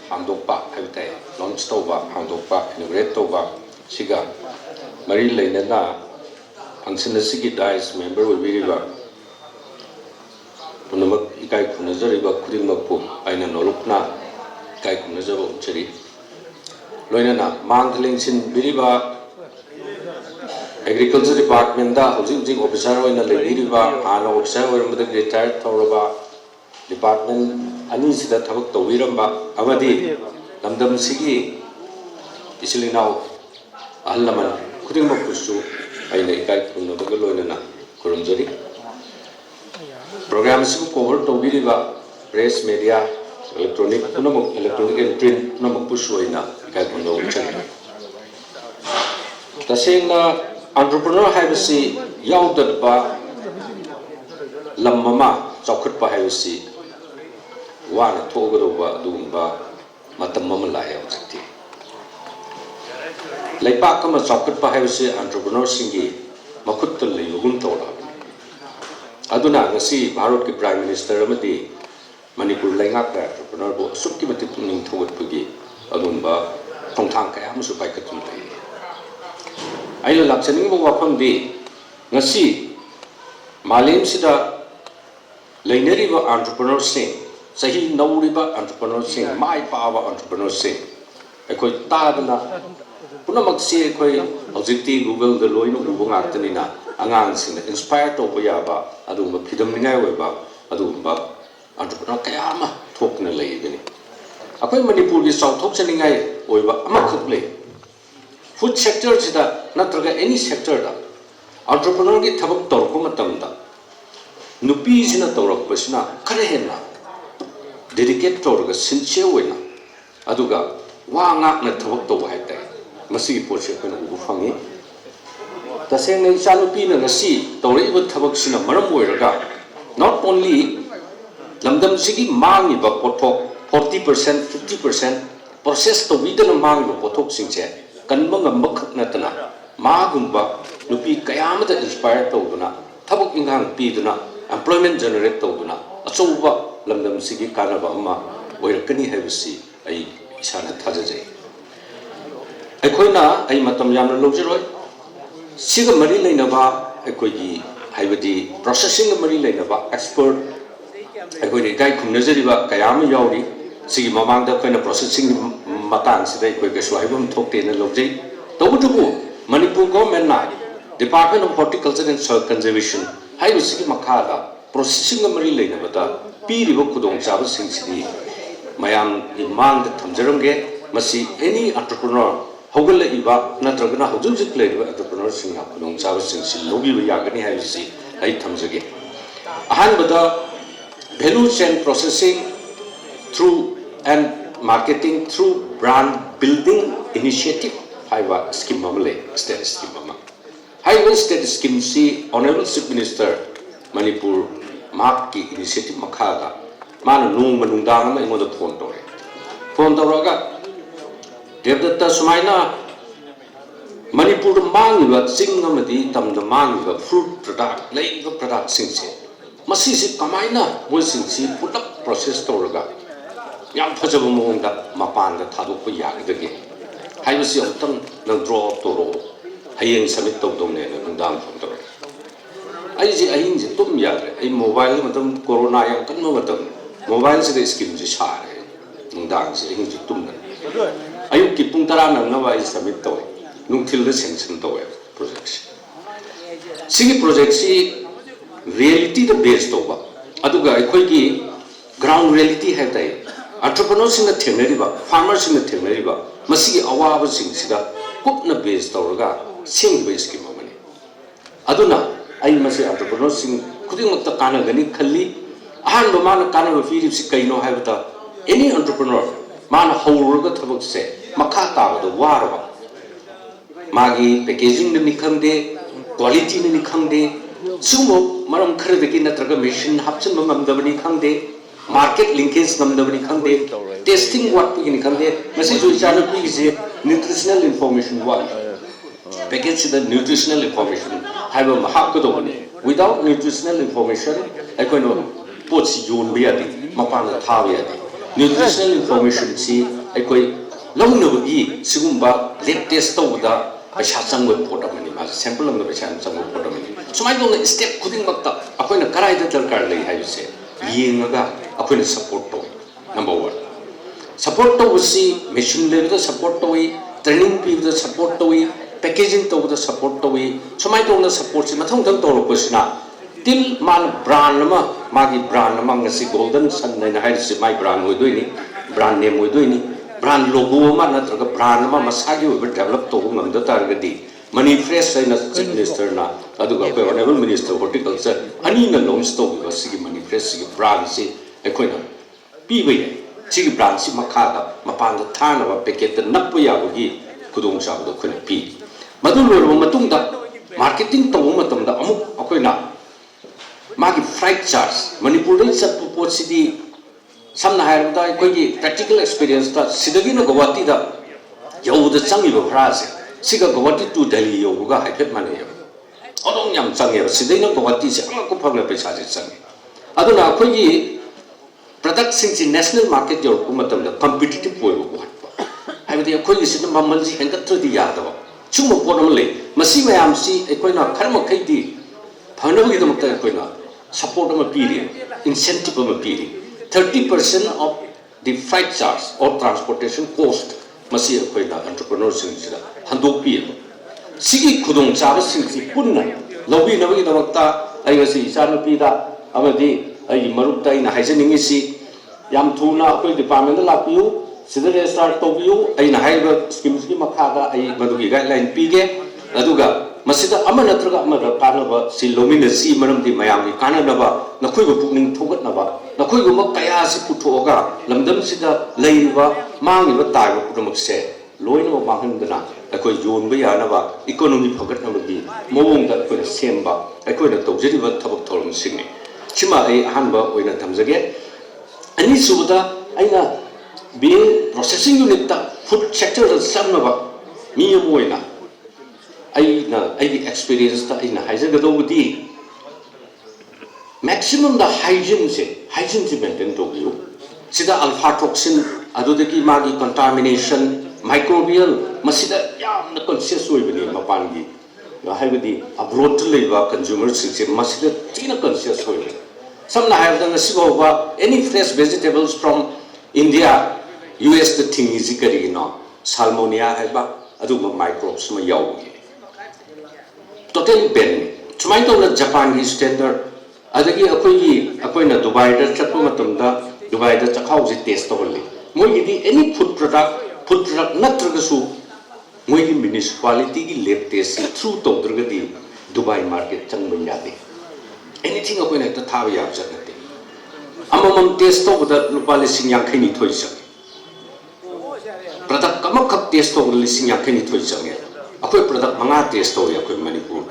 hangdokpa habitai launch toba hangdokpa inaugurate toba siga mari leinana function sigi dice member will be riba punamak ikai kunazariba khudingmakpu aina nolokna ikai kunazabo cheri loinana mangthlingsin biriba Agriculture Department da housing officer oina lebiriba ana officer oiramada retired thoraba department ani sida thabak tawiramba amadi lamdam sigi isilinaw ahlaman kuding magpusu ay naikai kung nabagaloy na kurumjari. Program siya cover to biliba press media electronic and print na magpusu ay na ikai kung nabagaloy. Tasing na entrepreneur haibasi yaudad ba lamama chokut pa haibasi wana thogado ba dumba matam mamalaya objecti laipak kama chokut pa haibasi entrepreneur singi makut to leibugum tawla aduna ngasi bharat ki prime minister amadi manipur laingak da entrepreneur bo sukki mati puning thogot pagi adumba thongthang kaya musu pai katum lai ailo lakchaning bo wafam di ngasi malim sida lainari ba entrepreneur sing sahi nauriba entrepreneur sing mai pawa entrepreneur sing ekoi tadana puna magsi ekoi objecti google da loino ubo ngakta ni na angang sing inspire to ba ba adumba phidam ningai we ba adumba entrepreneur kaya ma thokna lei beni akoi manipur gi south thok chaningai oiba ama khakle food sector sida natraga any sector da entrepreneur gi thabak torko matam da nupi sina torak pasina khare henna dedicate torga sincere wena aduga wa ngak na thabak to hai tai masi portion ko ubu fangi taseng nei chalupi na ngasi tore ibu thabak sina maram oiraga not only lamdam sigi mangi ba pothok 40% 50% process to bidana mangi ba pothok singche kanma ngam khak na tana ma gumba nupi kayamata inspire to duna thabak ingang pi duna employment generate to duna achuba lamdam sigi kanaba ama oirakani haibasi ai isana thajajai aikoina ai matam yamna lojiroi siga mari leinaba aikogi haibadi processing mari leinaba expert aikoini kai khumnajariba kayam yauri sigi mamangda koina processing matang sida ikoi gasu haibam thokte na lojai tobutubu manipur government na department of horticulture and soil conservation haibasi ki makada processing mari leinaba ta piriba khudong chaba singsidi mayam imang da thamjaramge masi any entrepreneur hogala iba natragana hojujik leiba entrepreneur sing khudong chaba singsi lobi ba yagani haibasi ai thamjage ahan bada value chain processing through and marketing through brand building initiative haiba scheme mamle state scheme mama haiba state scheme si honorable chief minister manipur mark ki initiative makhaga mana nung manungdang ma ingoda phone toraga devdatta sumaina manipur mangiba ching amadi tamda mangiba fruit product leiba product singse masisi kamaina mo singsi pulak process toraga yam phajaba mongda mapanda thadukpa yagidage haibasi amtang nang draw toro hayeng submit tawdongne nungdang phone toraga ai ji ahin ji tum yare ai mobile matam corona yang kan matam mobile se scheme ji sare nungdang ji hin ji tum na ayuk ki pung tara nang na wai submit to nungthil de sanction to project sigi project si reality the base to ba aduga ai khoi ki ground reality hai tai entrepreneur sing na themneri ba farmer sing na themneri ba masigi awaba sing sida kupna base to raga sing base ki mamani aduna ai masi entrepreneur sing khuding makta kana gani khalli ahan ba mana kana ba fi si kaino hai bata any entrepreneur mana hawruga thabak se makha ta ba warba magi packaging ni khangde quality ni khangde sumo maram khare de ki natraga machine hapchen ngam dabani khangde market linkage ngam dabani khangde testing what ni khangde masi jo chana pi se nutritional information one package the nutritional information have a mahab ko doni without nutritional information I ko no pots yun bi adi mapang tha bi adi nutritional information si I ko long no bi sigumba lab test to da paisa chang we photo mani ma sample ng paisa chang we photo mani sumai dong step khuding makta apoi na karai da darkar lei hai se yenga apoi na support to number 1 support to si machine level da support to training pi da support to packaging to the support to sumai dong na support si mathong thang to ro pasina til man brand ma magi brand ma ngasi golden sun na hai si my brand moi doi ni brand name moi doi ni brand logo ma natraga brand ma masagi over develop to ngamda targadi money fresh na chief minister na aduga ko honorable minister horticulture ani na launch to ga sigi money fresh sigi brand si ekoina pi bai sigi brand si makhaga mapan da thana ba packet na puya gi kudung sa do khone pi madu lo matung da marketing to matam da amuk akoina magi freight charge Manipur dai sat pot sidi samna hai da koi practical experience ta sidagi na Guwahati da yau da changi ba phrase siga Guwahati to Delhi yo ga haipet mane yo odong nyam changi ba sidai na Guwahati se ang ko phagna paisa je changi aduna koi product sing national market yo ko matam da competitive boy ko hatpa hai ba koi sin mamal ji hengat thodi ya da chuma podam le masi mayam si koi na kharma khai di phana gi dam ta koi na support ma piri incentive ma piri 30% of the freight charge or transportation cost masi koi na entrepreneurs sing sida handok pi sigi khudong chaba sing si punna lobi na gi dam ta ai ga si sa pi da amadi ai marup ta ina haisening si yam thuna koi department la piu sida start to piu ai na hai ba schemes ki makha ga ai madu gi guideline pi ge aduga masida amana traga amada kanaba si lomina si manam di mayam gi kanana ba nakhoi go pukning thogat na ba nakhoi go mak kaya si puthoga lamdam sida leiba mangi ba tai ba pudamak se loina ba manghan dana akoi yon ba yana ba economy phagat na gi mowong da ko semba akoi na tawjeri ba thabak thorum singni chima ai hanba oina thamjage ani subuda aina being processing unit ta food sector da samna ba mi moina I experience that in Haizagadi maximum the hygiene maintained to you. Sida alpha toxin, adudaki magi contamination, microbial, masida yam the conscious way with Mapangi. Havidi abroad to live consumers, masida tina conscious way. Some have done a silver any fresh vegetables from India, US the thing is salmonia haba aduma microbes ma yawi. Totally banned. Sumaito na Japan standard. Adagi akoy na Dubai da chakpo matumda Dubai da chakhaw si taste only. Moi idi any food product natraga su moi ki municipality ki lab test through to dragadi Dubai market chang ban yade. Anything akoy na ta thawa ya jat nate. Amamam test to da lupali singyang khaini thoi sak. Product kamak khak test to lising yang khaini thoi sak. Akoi product manga test to ya koi Manipur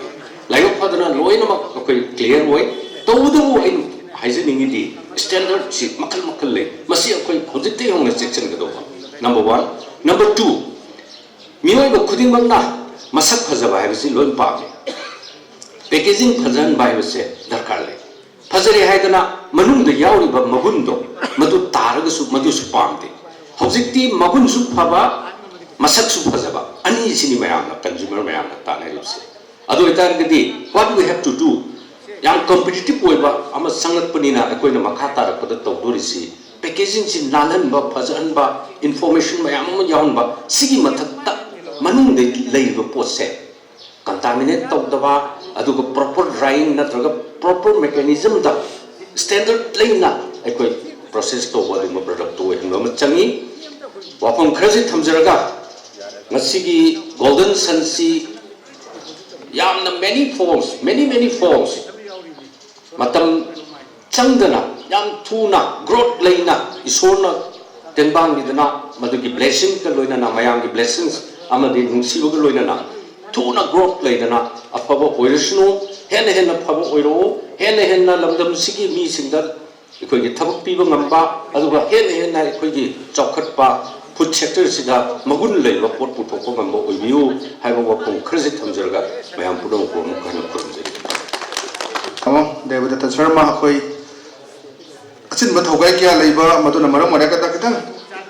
layo padana loina ma koi clear way to udu ai hygiene di standard si makal le masi akoi hojite hong section ga do number 1 number 2 mioi ba khuding bangna masak phajaba hai si loin pa packaging phajan bai se darkar le phajare hai dana manung da yauri ba magun do madu taraga su madu su pamte hojikti magun su phaba masak su phajaba ani sini mayam na consumer mayam na ta na ripse adu itar gadi what we have to do yang competitive way ba ama sangat panina akoi na makha ta ra pada tawduri si packaging si nalan ba phajan ba information mayam ma yaun ba sigi mathak ta manung de lei ba pose contaminate tawdaba adu ko proper drying na traga proper mechanism da standard leina akoi process to wa de product to ngam changi wafam khraji thamjaraga Masigi golden sunsi yamna many forms matam changdana yam thuna growth leina isona tenbang dina madugi blessing ka loina na mayam gi blessings amadi nungsi ga loina na thuna growth leina afaba oirishnu hen afaba oiro hen lamdam sigi mi singda ikoi gi thabak piba ngamba aduga hen na ikoi gi chokhat pa food sector sida magun lei ba pot puthok ko ngam oi biu hai ba ko khraji thamjarga mayam pudong ko mu kan kurumje amo Devadatta Sharma khoi achin ba thogai kya leiba maduna maram mara ka takitang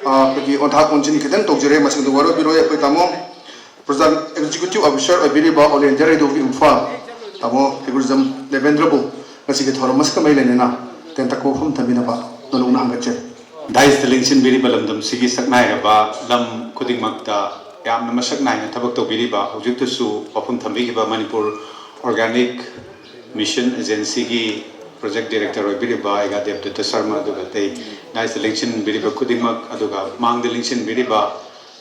pagi ontha konjini kitang tokjere masing duwaro biro ya khoi tamo President Executive Officer Abiri ba Olinder do Imfa tamo figurism Devendra bu ngasi ke thoramas ka mai lenena tenta ko hum thamina ba nolung na hangache Dais Telinsin Biri Balamdam Sigi Saknai ba lam kuding magda yam na masaknai na tabak to biri ba hujik to su wapun thambi ba Manipur Organic Mission Agency gi project director oibiriba aiga Devdutta Sharma aduga tei nice election biriba kudingmak aduga mangde election biriba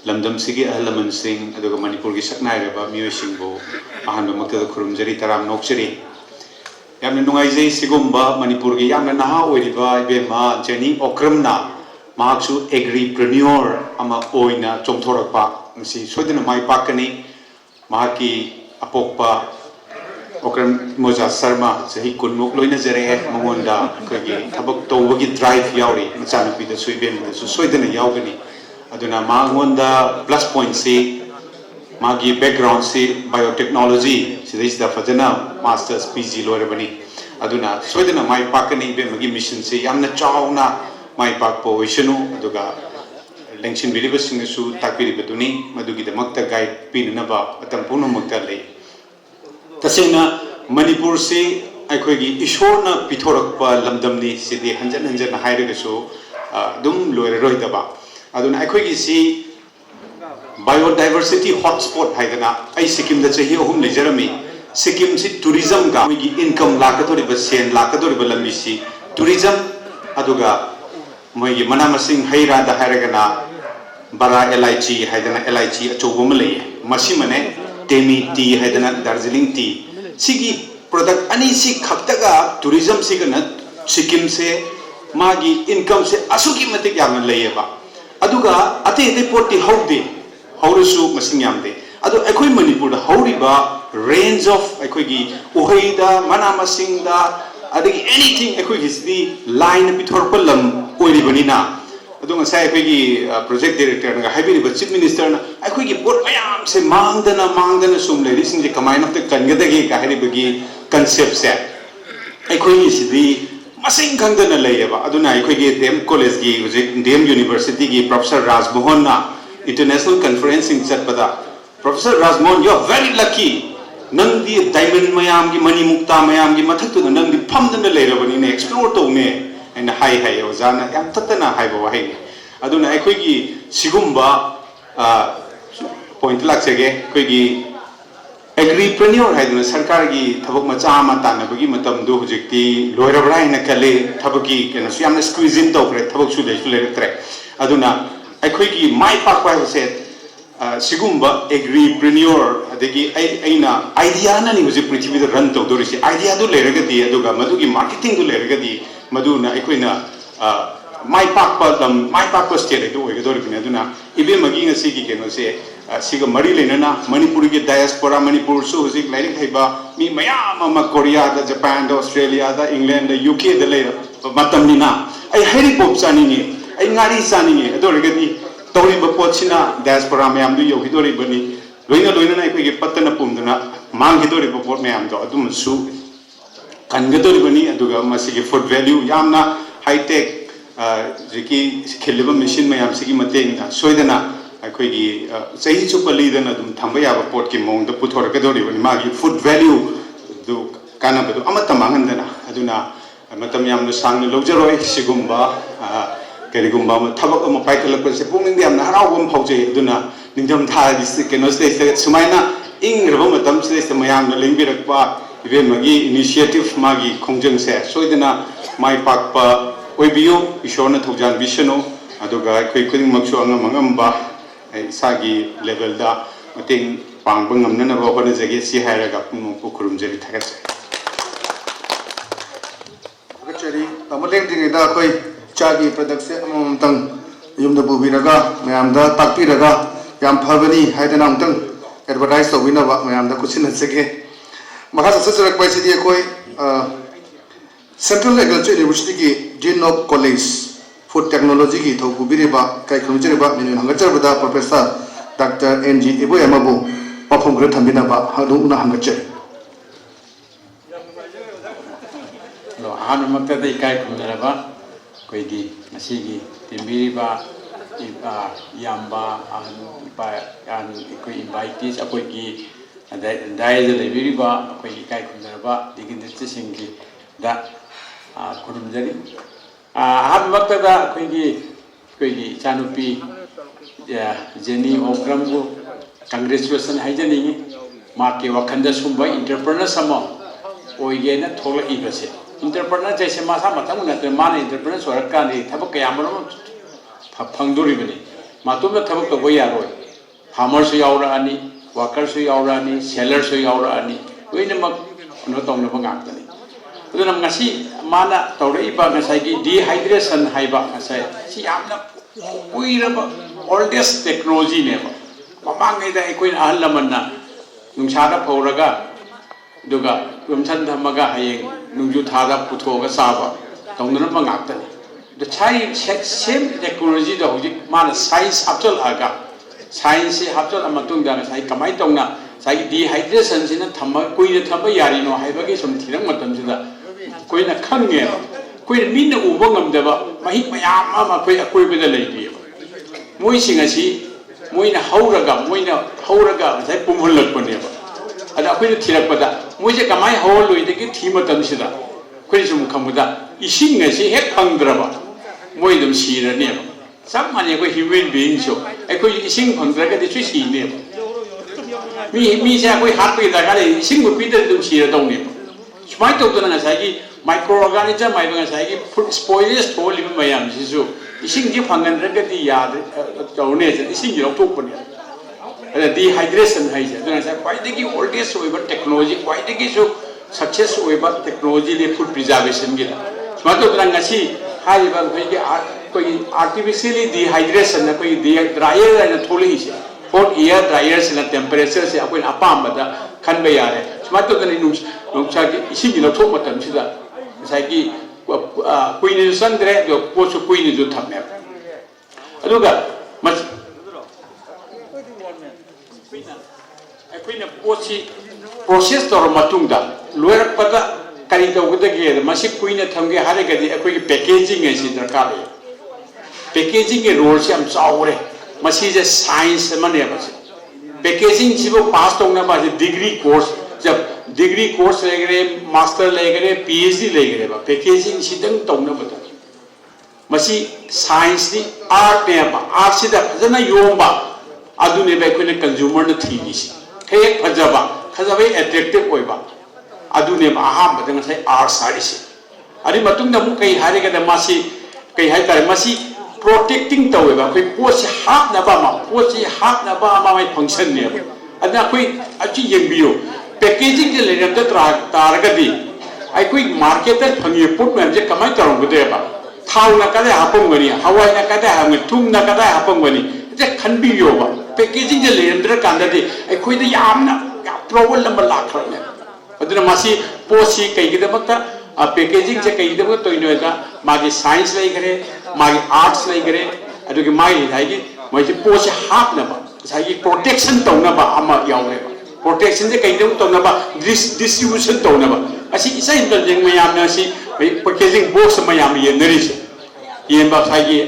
lamdam sigi ahlaman sing aduga Manipur gi saknai reba mioi singbo ahanba makta khurumjari taram nokchari yamna nungaijei sigumba Manipur gi yamna naha oiriba ibema jeni okramna mahaksu agripreneur ama oina chomthorakpa msi soidana mai pakani mahaki apokpa okram moja Sharma sahi kunmuk loina jare mangonda kagi thabak tawagi drive yauri machana pida suibem su soidana yaugani aduna mangonda plus point si magi background si biotechnology sidai fajana masters PG loirabani aduna soidana mai pakani be magi mission si yamna chauna mai pakpo oisanu aduga lengsin biriba singsu takpiri betuni madugi damakta guide pinaba atam punamakta lei tasena Manipur se aikhoigi ishorna pithorakpa lamdamni sidi hanjan hanjan hairigasu dum loiraroi aduna aikhoigi si biodiversity hotspot haidana ai Sikkim da chahi ahum lejarami Sikkim si tourism ga gi income lakatori ba sen lakatori ba lambi si tourism aduga moigi manamasing haira da hairagana bara elaichi haidana elaichi achobum lei masi mane temi tea haidana Darjeeling tea sigi product ani si khaktaga tourism sigana Sikkim se magi income se asuki matik yamna leiba aduga ate ate poti haude haurusu masing yamde adu akhoi Manipur da hauriba range of akhoi gi uhaida mana masing da adagi anything akhoi gi sidi line pithorpalam oiribani na adu ngasai akhoi gi project director nga haibiri chief minister na akhoi gi pot mayam se mangdana sum leri sing je kamaina te kangadagi ka haibigi concept se akhoi gi sidi masing khangdana leiba aduna akhoi gi dem college gi dem university gi professor Rajmohan na international conferencing chatpada Professor Rajmohan you are very lucky nangdi diamond mayam gi mani mukta mayam gi mathak tu nangdi phamdana leirabani ne explore to ne and hai ozana yam tatana hai ba hai aduna akhoi gi sigumba point laksege akhoi gi agripreneur haiduna sarkar gi thabak macha ama tanabagi matam do hujikti loirabra ina kale thabaki kena yamna squeeze in to kre thabak su le tre aduna akhoi gi mai pakpa se sigumba agripreneur adegi aina idea na ni hujik prithvi da run to dorisi idea do leragadi aduga madugi marketing do leragadi maduna aikoina mai pakpa state do oigadorikne aduna ibe magi ngasi gi keno se siga mari lenana Manipur gi diaspora Manipur su hujik lairik haiba mi mayam ama Korea da Japan da Australia da England da UK da le matamnina ai hairi pop chani ni ai ngari chani ni adorigadi tawriba pochina diaspora mayam du yogidori bani loina na ikoi patana pumduna manggidori pot mayam do adum su kangadori bani aduga masigi food value yamna high tech jiki kheliba machine mayam sigi mateng soidana aikoi gi sahi chupali dana dum thamba yaba pot ki mong da puthorgadori bani magi food value du kana badu amata mangandana aduna matam yamna sangna lojaroi sigumba karigumba thabak ama paikhalak se pungning yam na harawum phauje aduna ningdam tha gi keno stage sumaina ingraba matam stage mayam na lingbirakpa ibe magi initiative magi khongjang se soidana mai pakpa oibiyo ishona thaujan bishano aduga koi kuding maksu angamba isagi level da mating pangbang ngamna ba bana jage si hairaga pukurum jeri thagase gachari amaleng dinga koi chagi product se amtang yumda bubiraga mayamda takpiraga yam phabani haidana amtang advertise tawina ba mayamda kuchin sege maka sasarak pai sidi koi Central Agriculture University ki Dean of College Food Technology ki thoku biriba kai khumjere ba min hangacher bada Professor Dr. NG Ebo Yamabu pafum gre thambina ba hadu una hangacher lo hanu makta dai kai khumjere ba koi gi masigi timbiriba yamba ipa yan koi invitees akoi gi dai de lebiriba koi gi kai khumjere ba digin singi da kurumjari hab maktada koigi chanupi jeni okrambu congratulation haijani ma ke wakhanda sumba entrepreneur samo oigena thola ibase entrepreneur je se masa matang na te man entrepreneur sorak ka ni thab ka yamro phangduri bani matum na thab to boy yaroi farmer su yaura ani worker su yaura ani seller su yaura ani oina mak no tong na bangak tani aduna ngasi mana tawre iba ngasai gi dehydration haiba ngasai si yamna uiraba oldest technology ne ba mamang ngai da ikoi ahal lamanna nungsada phoraga duga rumchan thamaga hayeng nungju thada puthoga saba tongna bangak tani the chai same technology da hojik mana science hapchal aga science hapchal amatung da sai kamai tongna sai dehydration sina thamma koina thamba yari no haiba gi sum thirang matam sida koina khange koina minna uba ngamdaba mahi mayam ama koi akoi beda leidi moi singa si moina hauraga sai pumhulak pone ba ada koina thirak pada moi je kamai hol loi de gi thima tam sida koi sum khamuda ising nga si hek phangdraba moi dum sira ne ba sam mane ko human being so ai ko ising phangdra ga de chu si ne mi se ko hat pe da ga le ising ko pi de dum sira dong ne smai to na sai gi microorganism mai ba sai gi food spoilage to lim mayam si su ising gi phangan ra ga di ya to ne se ising gi to ko ne ada dehydration hai se na sai kwai de gi oldest oi ba technology kwai de gi so success oi ba technology le food preservation gi smai to na ngasi hai ba koi artificially dehydration na koi dryer na tholi se hot air dryer se na temperature se akoi apam ba da khan ba yare smai to na nungsa gi ising gi lo thok matam sida sai gi kuini sandre do posu kuini do thamne aduga mas kuina posi process tor matungda loirak pada kari do gda ge masi kuina thamge hare ga di akoi packaging ai si darkar le packaging ge role se am chaure masi je science mane ba packaging jibo pass tongna ba degree course जब डिग्री कोर्स लेगरे मास्टर लेगरे पीएचडी लेगरे बा पैकेजिंग सिदंग तौना बता मसी साइंस नि आर्ट ने बा आर्ट सिदा फजना योंबा अदुने बे कोने कंज्यूमर न थीनी सी हे फजबा एट्रैक्टिव ओइबा अदुने बा आहाम बदंग sai आर्ट साइड से अरि मतुंग नमु कई हारे गदा मासी कई हाय तारे मसी प्रोटेक्टिंग तौबा कोई पोस हाप न बा माई फंक्शन ने अदना कोई अच्छी यंबियो पैकेजिंग के लेरम द तारगदी आई कोई मार्केट द फंगी पुट में जे कमाई तरंग बदे बा थाव ना कदे हापंग गनी हवाई ना कदे हांग थुम ना कदे हापंग गनी जे खनबियो बा पैकेजिंग के लेरम द कांददी आई कोई द यामना प्रॉब्लम नंबर लाखरने अदना मासी पोसी कई गिदमता पैकेजिंग जे कई गिदम तोइनोदा मागी साइंस लई करे मागी आर्ट्स लई करे अदुगी मागी हाइगी मागी पोसी हाप ना बा सागी प्रोटेक्शन तौना बा अमा यावरे बा प्रोटेक्शन जे कई दम तौना बा डिस्ट्रीब्यूशन तौना बा असी इसा इंटरजेंग मयाम ना सी पैकेजिंग बॉक्स मयाम ये नरी से ये बा सागी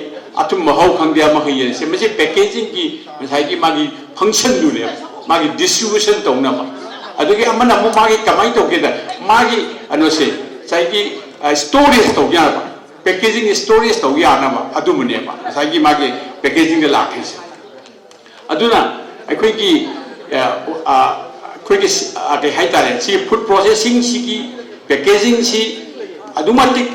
अतुम महौ खंगदिया मखय से मसे पैकेजिंग की सागी मागी फंक्शन दुने मागी डिस्ट्रीब्यूशन तौना बा अदुगी अमना मु मागी कमाई तौकेदा मागी अनो से सागी स्टोरेज तौ या बा पैकेजिंग स्टोरेज तौ या ना बा अदुमने बा सागी मागी पैकेजिंग द लाखे से अदुना अखोगी अखोगी के हाय तारे सी फूड प्रोसेसिंग सी की पैकेजिंग सी अदुमतिक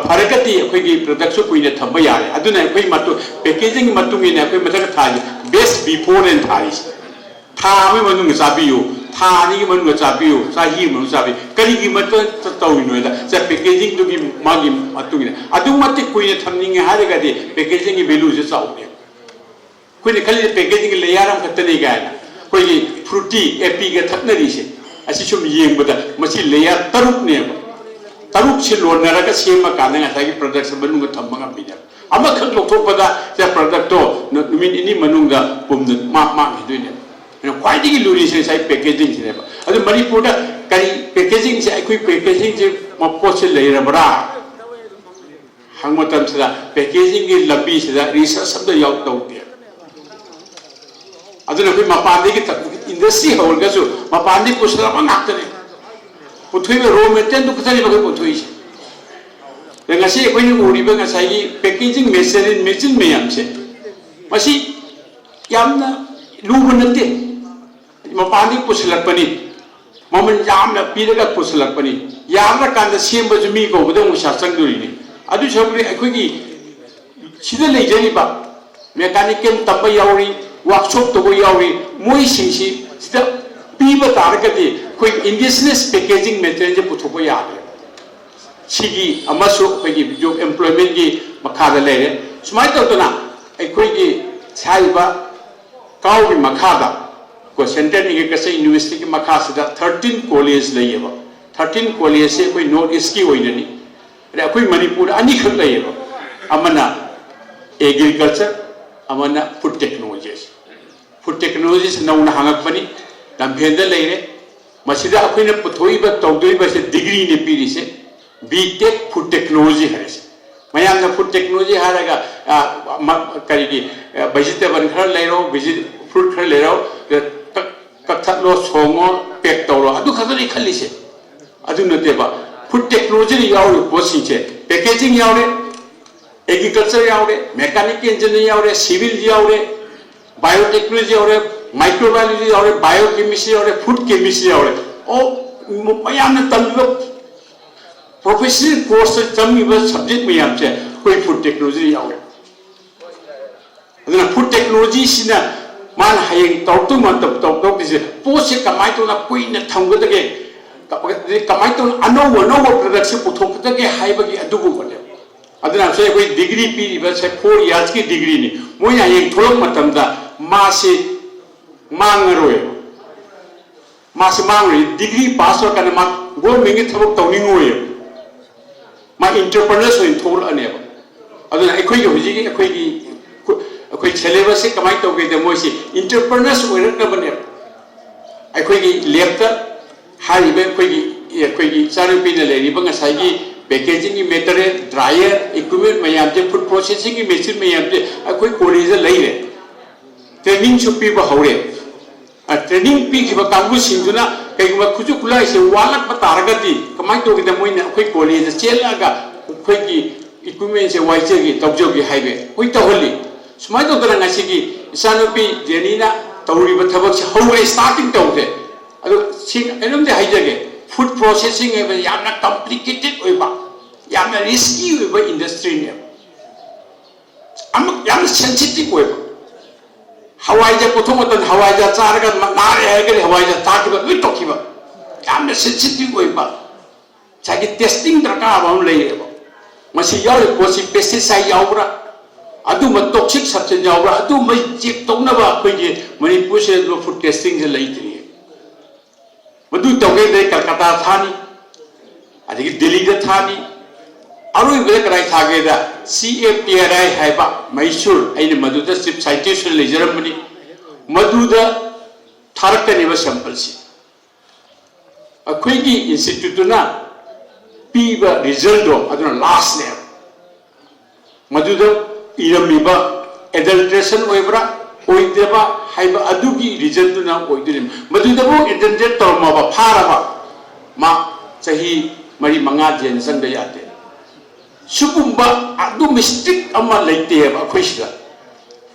फरकती अखोगी प्रोडक्ट सु कुइने थंबा यारे अदुना अखोई मतु पैकेजिंग मतुंगी ने अखोई मथक थाई बेस्ट बिफोर एंड थाइस था में मनुंग चाबियो था नि की मनुंग चाबियो साही मनु चाबि करी की मत तौइनोदा से पैकेजिंग दुगी मागी मतुंगी अदुमतिक कुइने थमनिंग हारे गदे पैकेजिंग की वैल्यू से चाउने कोई खाली पैकेजिंग लेयर हम खतने गायना कोई फ्रूटी एपी के थकनरी से ऐसी शुम येंबदा मसी लेयर तरुक से लोनरगा सेम काने गाई प्रोडक्ट मनुंग थम्मगा बिना अमा खक लोथोपदा जे प्रोडक्ट तो नुमिन इनी मनुंगा पुमन मा हिदुने न क्वाइटिगी लुरी से साइ पैकेजिंग से अदु मणिपुर करी पैकेजिंग से कोई पैकेजिंग से मपोस से लेरबरा हंगमतम से पैकेजिंग की लंबी से रिसर्च सब याव तौते अदुना कोई मपानी की इंडस्ट्री होलगसु मपानी पुसला नाक्तने पुथुई में रॉ मटेरियल तो खतने बगे पुथुई से ngasi कोई उरीबा ngasi पैकेजिंग मशीन में हमसे मसी यामना लुबनते मपानी पुसलपनी ममन यामना पीरगा पुसलकपनी यामना कांदा सेमबजु मी गोबदो मुसा संगदुरिनी अदु सबरे अखोगी सिदा लेजरिबा मेकानिकल तब यावरी वर्कशॉप तब यावरी मोई सिंसी सिदा पीबा तारगदि कोई इंडिजिनस पैकेजिंग मटेरियल पुथोपो यादे सिगी अमसो कोई जो एम्प्लॉयमेंट की मखादा लेरे सुमाय तोतना अखोगी छाइबा काउगी मखादा को सेंटर निगे कसे यूनिवर्सिटी की मखासदा 13 कॉलेज लेयेबा 13 कॉलेज से कोई नॉर्थ ईस्ट की होइननी रे कोई मणिपुर अनी खक लेयेबा अमना एग्रीकल्चर अमना फूड टेक्नोलॉजी से नौना हांगकपनी लंफेंद लेरे मसिदा अखोइना पुथोइबा तौदोइबा से डिग्री ने पीरी से बीटेक फूड टेक्नोलॉजी हरेस मयामना फूड टेक्नोलॉजी हारगा करिगी वेजिटेबल खर लेरो फ्रूट खर लेरो कथलो सोंगो पैक तौरो अदु खदनी खल्लिसे अदु नतेबा फूड टेक्नोलॉजी यावरे पोसिंचे पैकेजिंग यावरे एग्रीकल्चर यावरे मैकेनिकल इंजीनियरिंग यावरे सिविल यावरे बायोटेक्नोलॉजी यावरे माइक्रोबायोलॉजी यावरे बायोकेमिस्ट्री यावरे फूड केमिस्ट्री यावरे ओ मयामना तंबो प्रोफेशनल कोर्स तंबो सब्जेक्ट मयाम से कोई फूड टेक्नोलॉजी यावरे अदुना फूड टेक्नोलॉजी सिना मान हायें तौतु मन तब दिसे पोसे कमाई तो ना कोई न थंगदगे कमाई तो अनो प्रोडक्ट से पुथोकदगे हाइबगी अदुबु बने अदुना से कोई डिग्री पीरिबा से 4 इयर्स की डिग्री नि मोय हायें थोलक मतमदा मासे मांगरोय मासे मांगरोय डिग्री पास हो कने मा गवर्नमेंट की थबक तौनिंगोय मा एंटरप्रेन्योर्स होइन थोल अनेबा अदुना अखोई होजिगी अखोई सिलेबस से कमाई तौगे मोइसे एंटरप्रेन्योर्स ओइरकबने अखोई लेफ्ट हारिबे अखोई चारुपीना लेरिबा ngसाइगी पैकेजिंग की मटेरियल ड्रायर इक्विपमेंट मयाम जे फूड प्रोसेसिंग की मशीन मयाम जे अखोई कॉलेज लेरे ट्रेनिंग सु पीबा हौरे ट्रेनिंग पीखिबा कांगु सिंजुना कइगुमा खुजु खुलाई से वालक बतारगदी कमाई तौगे मोइना अखोई कॉलेज चेलागा अखोई इक्विपमेंट से वाइजेगी तौजोगी हाइबे कोई तहोली सुमाय तो तरह नसी की इसानोपी जेनीना तौरी बथबक से हौरे स्टार्टिंग तौदे अदो सिंग एनम दे हाइजगे फूड प्रोसेसिंग है यामना कॉम्प्लिकेटेड ओइबा यामना रिस्की ओइबा इंडस्ट्री ने अमक यामना सेंसिटिव ओइबा हवाईजा पुथोमतन हवाईजा चारगा नारे हैगे हवाईजा ताकिबा वी तोकिबा यामना सेंसिटिव ओइबा चागी टेस्टिंग दरकार हम लेयेबा मसी याव पोसी पेस्टिसाइड यावरा अदुम टॉक्सिक सब्सटेंस यावरा अदुम चेक तौनबा अखोइगे मणिपुर से फूड टेस्टिंग से लेइत्रि मधु तौगे दे कलकत्ता थानी अदि दिल्ली दा थानी अरुई बे कराई थागे दा CFTRI हाइबा मैसूर आइने Madhuda chip scientist लेजरमनी Madhuda थारकनेबा sample से अखोइगी इंस्टीट्यूट ना पीबा रिजल्ट दो अदुना लास्ट ने मधुदा इरमीबा एडल्ट्रेशन ओइब्रा ओइदेबा हाइबा अदुगी रिजल्ट ना ओइदिने मधुदबो एडल्ट्रेट तौरमाबा फाराबा मा सही मरी मंगा जेन संग याते सुकुंबा अदु मिस्टेक अमा लेते है अखोइसिदा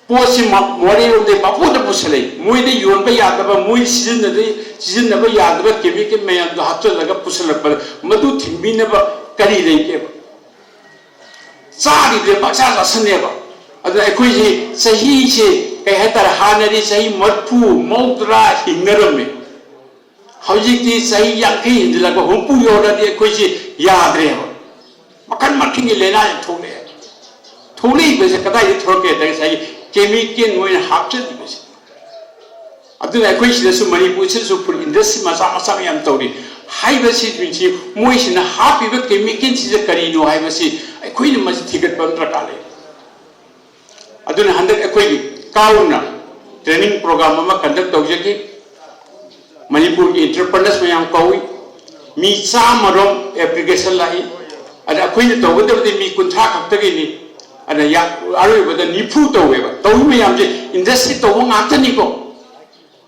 पोसी मोरे ओदे बापोदा पुसले मोइदे योनबा यादबा मोइ सिजनबा यादबा केमिकल मयाम दो हाचलगा पुसलबा मधु थिंबिनबा करी लेके चारी दे बचा जासनेबा अदु अखोइसी सही से कई हतर हानरी सही मरफू मौद्रा हिंगरमे हौजिकी सही याखी हिंदलगा हुंपु योरदि अखोइसी याद्रेबा मखन मखिंगी लेना थोले थोले बेसे कदाई थोके दे सही केमिकल मोइन हापचदि बेसे अदु अखोइसिदसु मणिपुरसिसु फूड इंडस्ट्री मसा मसा याम तौरी हाइबसी बिंची मोइसिना हापिबा केमिकल सिजे करिनो हाइबसी अखोइनि मसि थिगत बंद्र काले अदुना हंदक अखोइगी काउना ट्रेनिंग प्रोग्राम अमा कंडक्ट तौजकी मणिपुर की एंटरप्रेन्योर्स मयाम कौई मी चामरोम एप्लीकेशन लाई अदा अखोइनि तौगदबदि मी कुंथा खक्तगिनि अदा या आरोइबदा निफु तौवेबा तौइ मयाम जे इंडस्ट्री तौव ngaktani ko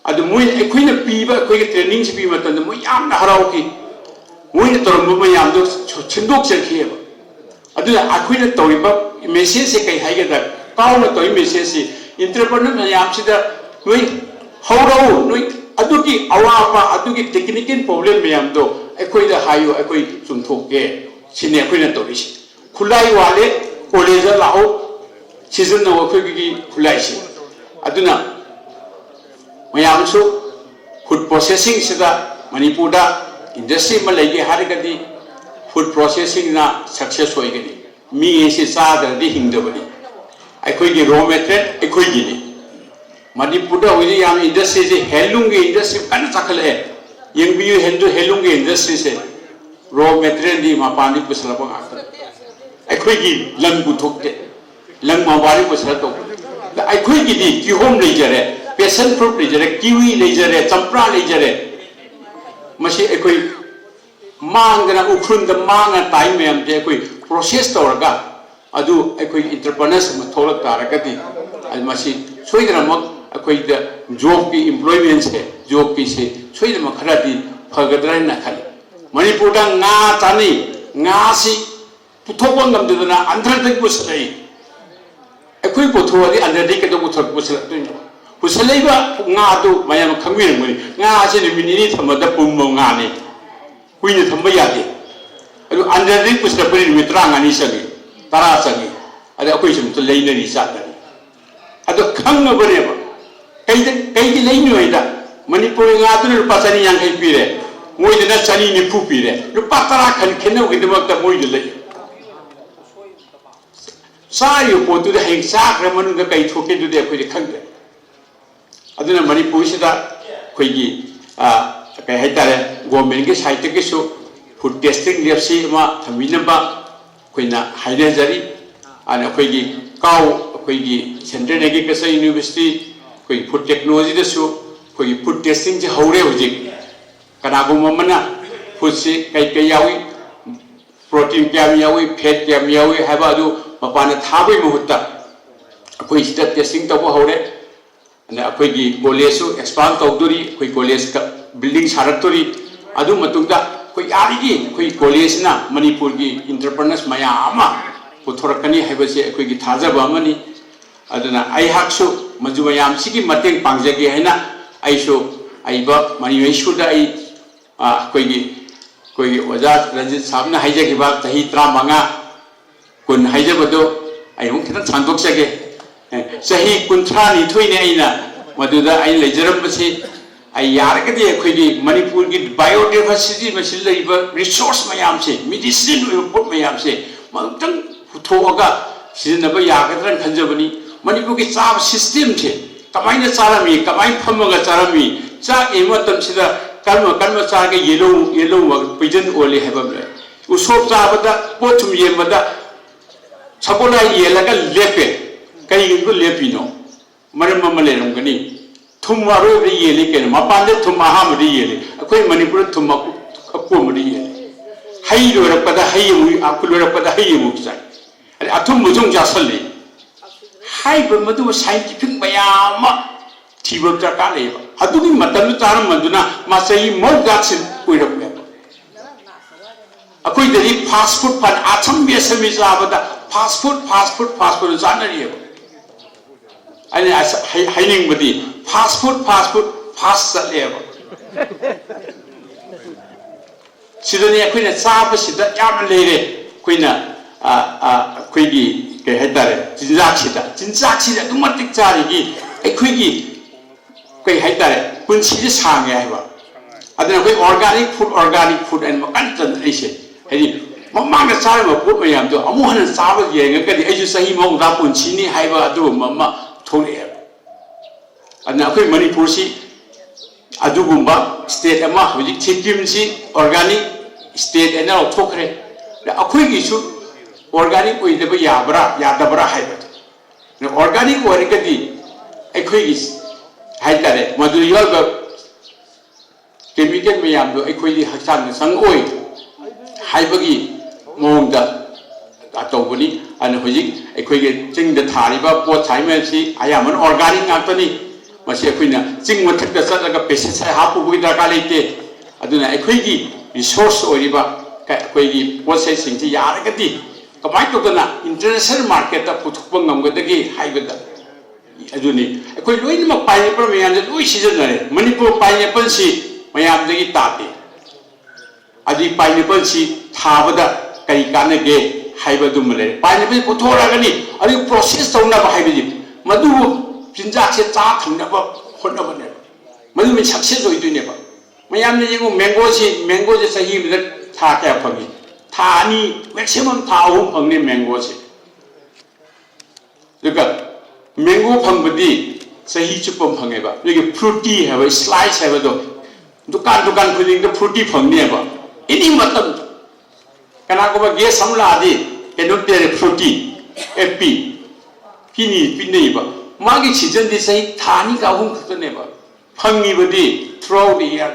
adu moi अखोइनि पीबा अखोइगी ट्रेनिंग से पीबा तंद moi यामना हराउकी moi तौरम मयाम दो छिंदोक चखिएबा अदुना अखोइनि तौइबा मेसेज से कई हाइगदा काउना तौइ मेसेज से इंटरप्रेन्योर मयाम सिदा noi हौराउ noi अदुकी अवापा अदुकी टेक्निकल प्रॉब्लम मैम दो अखोइदा हायो अखोइ चुमथोके सिने अखोइना तोरिसि खुलाई वाले कॉलेज लाओ सीजन नो अखोइगी खुलाइसि अदुना मयामसु फूड प्रोसेसिंग सिदा मणिपुरदा इंडस्ट्री में लेगे हारगदी फूड प्रोसेसिंग ना सक्सेस होइगनी मी एसे चादरदी हिंगदबनी अखोइगी रॉ मटेरियल अखोइगिनी मणिपुरदा होइदि याम इंडस्ट्री से हेलुंग इंडस्ट्री कन चखले यंगबियु हेलुंग इंडस्ट्री से रॉ मटेरियल दी मापानी पुसलप गात अखोइगी लंग बुथोकते लंग माबारी पुसला तो अखोइगी दी किहोम लेजरे पैशन फ्रूट लेजरे किवी लेजरे चंपरा लेजरे मसी अखोइ मांगना उखुंद मांगा टाइम मैम जे अखोइ प्रोसेस तौरगा अदु अखोइ एंटरप्रेन्योर्स म थोलक तारगति आज मसी सोइदरमक अखोइ द जॉब की एम्प्लॉयमेंट से जॉब की से सोइदरमक खरादी फगदरना खले मणिपुर दा nga चानी nga सी पुथोबं ngमदना अंदरदक पुसलै अखोइ पुथोदि अंदरदि के दो पुथक पुसलै पुसलैबा nga दु मयाम खंगिरमनि nga से निमिनि थमदा पुमो nga ने कुइने थंबा यादे अदु अंदरदि पुसलपनि मित्रा ngani सगी तरा सगी अदु अखोइ सम तो लेनरि सादनि अदु खंगबनेबा कई लेनोइदा मणिपुर nga दु रुपा चनी यांगै पिरे मोइदना चनी निफु पिरे रुपा तरा खन खेनौ गिदमक मोइद लै सायो पोतु दे हें साख्र मनु द कई थोके दु दे अखोइ खंगे अदुना मणिपुर सिदा अखोइगी कई हाइतारे गवर्नमेंट के साइट के सो फूड टेस्टिंग लेबसी मा थमिनबा अखोइना हाइनेजरी आन अखोइगी काउ अखोइगी सेंट्रल एग्रीकल्चर यूनिवर्सिटी अखोइ फूड टेक्नोलॉजी दसु अखोइगी फूड टेस्टिंग जे हौरे हुजिक कनागुममना फूड से कई यावी प्रोटीन क्या यावी फैट क्या यावी हाबा अदु मपाना थाबै मुहुत्ता अखोइ सिदा टेस्टिंग तब हौरे अखोइगी कॉलेज एक्सपांड तौदुरी अखोइ कॉलेज का बिल्डिंग सारक्तुरी अदु मतुंगदा अखोइ यारिगी अखोइ कॉलेज ना मणिपुर की एंटरप्रेन्योर्स मयाम पुथोरकनी हैबसे अखोइगी थाजबा अमनी अदुना आइहाकसु मजु मयाम सिगी मतेंग पांगजगे हैना आइसु आइबा मणिवेशुदा आई अखोइगी कोई ओजा रंजित साहब ने हाइजगिबा तही 35 कुन हाइजबदो आइमु खितन सांदोकसगे सही 32 ने आइना मदुदा आइ लेजरमबसी आई यारगदि अखोइगी मणिपुर की बायोडाइवर्सिटी मसिल लइबा रिसोर्स मयाम से मेडिसिन पोट मयाम से मतंग पुथोगा सिजनबा यागद्रन खंजबनी मणिपुर की चाब सिस्टम से कमाइना चारमी कमाइ फमगा चारमी चा एमतम सिदा कर्म चागे येलो पिजन ओले हेबले उसोप चाबदा पोथुम येमदा छबोला येलगा लेपे कईगो लेपिनो मरम मलेरमगनी थुम मारो बे येले केन मपांदे थुम महामदि येले अखोइ मणिपुर थुम अकोमदि येले हई रोरपदा हई मु अकुलोरपदा हई मु चाइ अरे अथुम मुजुंग जासले हाइ बमदु साइंटिफिक मयाम थिबब दरका लेबा अदुगी मतम तारम मदुना मासई मोगासिन ओइरबले अखोइ दरि फास्ट फूड फन आथम बेसमी जाबदा फास्ट फूड जानरियो अने हाइनिंग बदी फास्ट फूड फास्ट चलेबा सिदने अखोइना चाब सिदा याम लेरे अखोइना अखोइगी के हेतारे जिंजाक सिदा दुमतिक चारिगी अखोइगी कई हाइतारे पुंसी सांगे हैबा अदना कोई ऑर्गेनिक फूड एंड मकन इसे हेदी ममांग चारम पोट मयाम दो अमुहन चाब येंगकदि आइजु सही मौदा पुंसीनी हैबा अदु मम्मा थोले अदना कोई मणिपुर सी अदुगुंबा स्टेट अमा हुजिक सिक्किम सी ऑर्गेनिक स्टेट एना थोखरे अखोइगिसु ऑर्गेनिक ओइदबा यादबरा हैबा ऑर्गेनिक ओरगदि अखोइगि हाइतारे मधु योब केमिकल मयाम दो अखोइदि हक्सांग संगोय हाइबगी मोंगदा अतौबनी अन हुजिक अखोइगे चिंग द थारिबा पोट थाइमेसी आयामन ऑर्गेनिक नातनी मसे अखोइना चिंग मथक चलगा पेस्टिसाइड हापुबगी दरकार लेते अदुना अखोइगी रिसोर्स ओरिबा अखोइगी प्रोसेसिंग जी यारगदी कमाइ तोदना इंटरनेशनल मार्केट ता पुथुपंग ngमगदगी हाइबदा ꯑꯗꯨꯅꯤ ꯑꯩꯈꯣꯏ ꯂꯣꯏꯅꯃꯛ ꯄꯥꯏꯅꯦꯄꯜ ꯃꯌꯥꯝꯁꯦ ꯂꯣꯏ ꯁꯤꯖꯤꯟꯅꯔꯦ ꯃꯅꯤꯄꯨꯔ ꯄꯥꯏꯅꯦꯄꯜꯁꯤ ꯃꯌꯥꯝꯗꯒꯤ ꯇꯥꯗꯦ ꯑꯗꯨ ꯄꯥꯏꯅꯦꯄꯜꯁꯤ ꯊꯥꯕꯗ ꯀꯔꯤ ꯀꯥꯟꯅꯒꯦ ꯍꯥꯏꯕꯗꯨꯃ ꯂꯩꯔꯦ ꯄꯥꯏꯅꯦꯄꯜ ꯄꯨꯊꯣꯔꯛꯒꯅꯤ ꯑꯗꯨ ꯄ꯭ꯔꯣꯁꯦꯁ ꯇꯧꯅꯕ ꯍꯥꯏꯕꯗꯤ ꯃꯗꯨꯕꯨ ꯆꯤꯟꯖꯥꯛꯁꯦ ꯆꯥ ꯊꯛꯅꯕ ꯍꯣꯠꯅꯕꯅꯦꯕ ꯃꯗꯨꯃ ꯁꯛꯁꯦꯁ ꯑꯣꯏꯗꯣꯏꯅꯦꯕ ꯃꯌꯥꯝꯅ ꯌꯦꯡꯉꯨ ꯃꯦꯡꯒꯣꯁꯦ ꯆꯍꯤ ꯑꯃꯗ ꯊꯥ ꯀꯌꯥ ꯐꯪꯉꯤ ꯊꯥ 2 ꯃꯦꯛꯁꯤꯃꯝ ꯊꯥ 3 ꯐꯪꯅꯤ ꯃꯦꯡꯒꯣꯁꯦ ꯑꯗꯨꯒ mango ꯐꯪꯕꯗꯤ chahi chupam phangeba nogi fruity have slice have do dukan khuding fruity phangni ba ini matam kana ko ba ge samla adi eno tere fruity fp pini ba magi season di sai thani ka hum khutne ba phangi badi throughout the year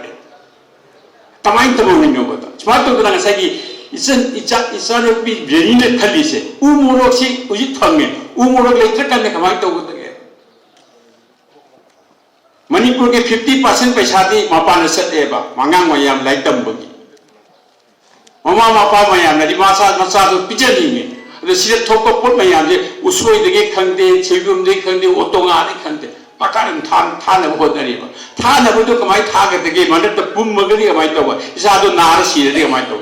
tamai tamo hinno ba smart to na sai isa no bi beni ne khali se u morok si uji phange u morok le kan ne kamai to ba Manipur ke 50% पैसा दी मापान सत्य बा मांगांग मयाम लाइक तम बगी ममा मापा मयाम नदी मासा तो पिजनी में अरे सिर्फ थोको पुट मयाम जे उसोई देगे खंडे छेगुम देगे खंडे ओतोंगा दे खंडे पकारण थान बहुत नरी बा थान अब तो कमाई था के देगे मंडर तो पुम मगरी कमाई तो बा इसा तो नार सीरे दे कमाई तो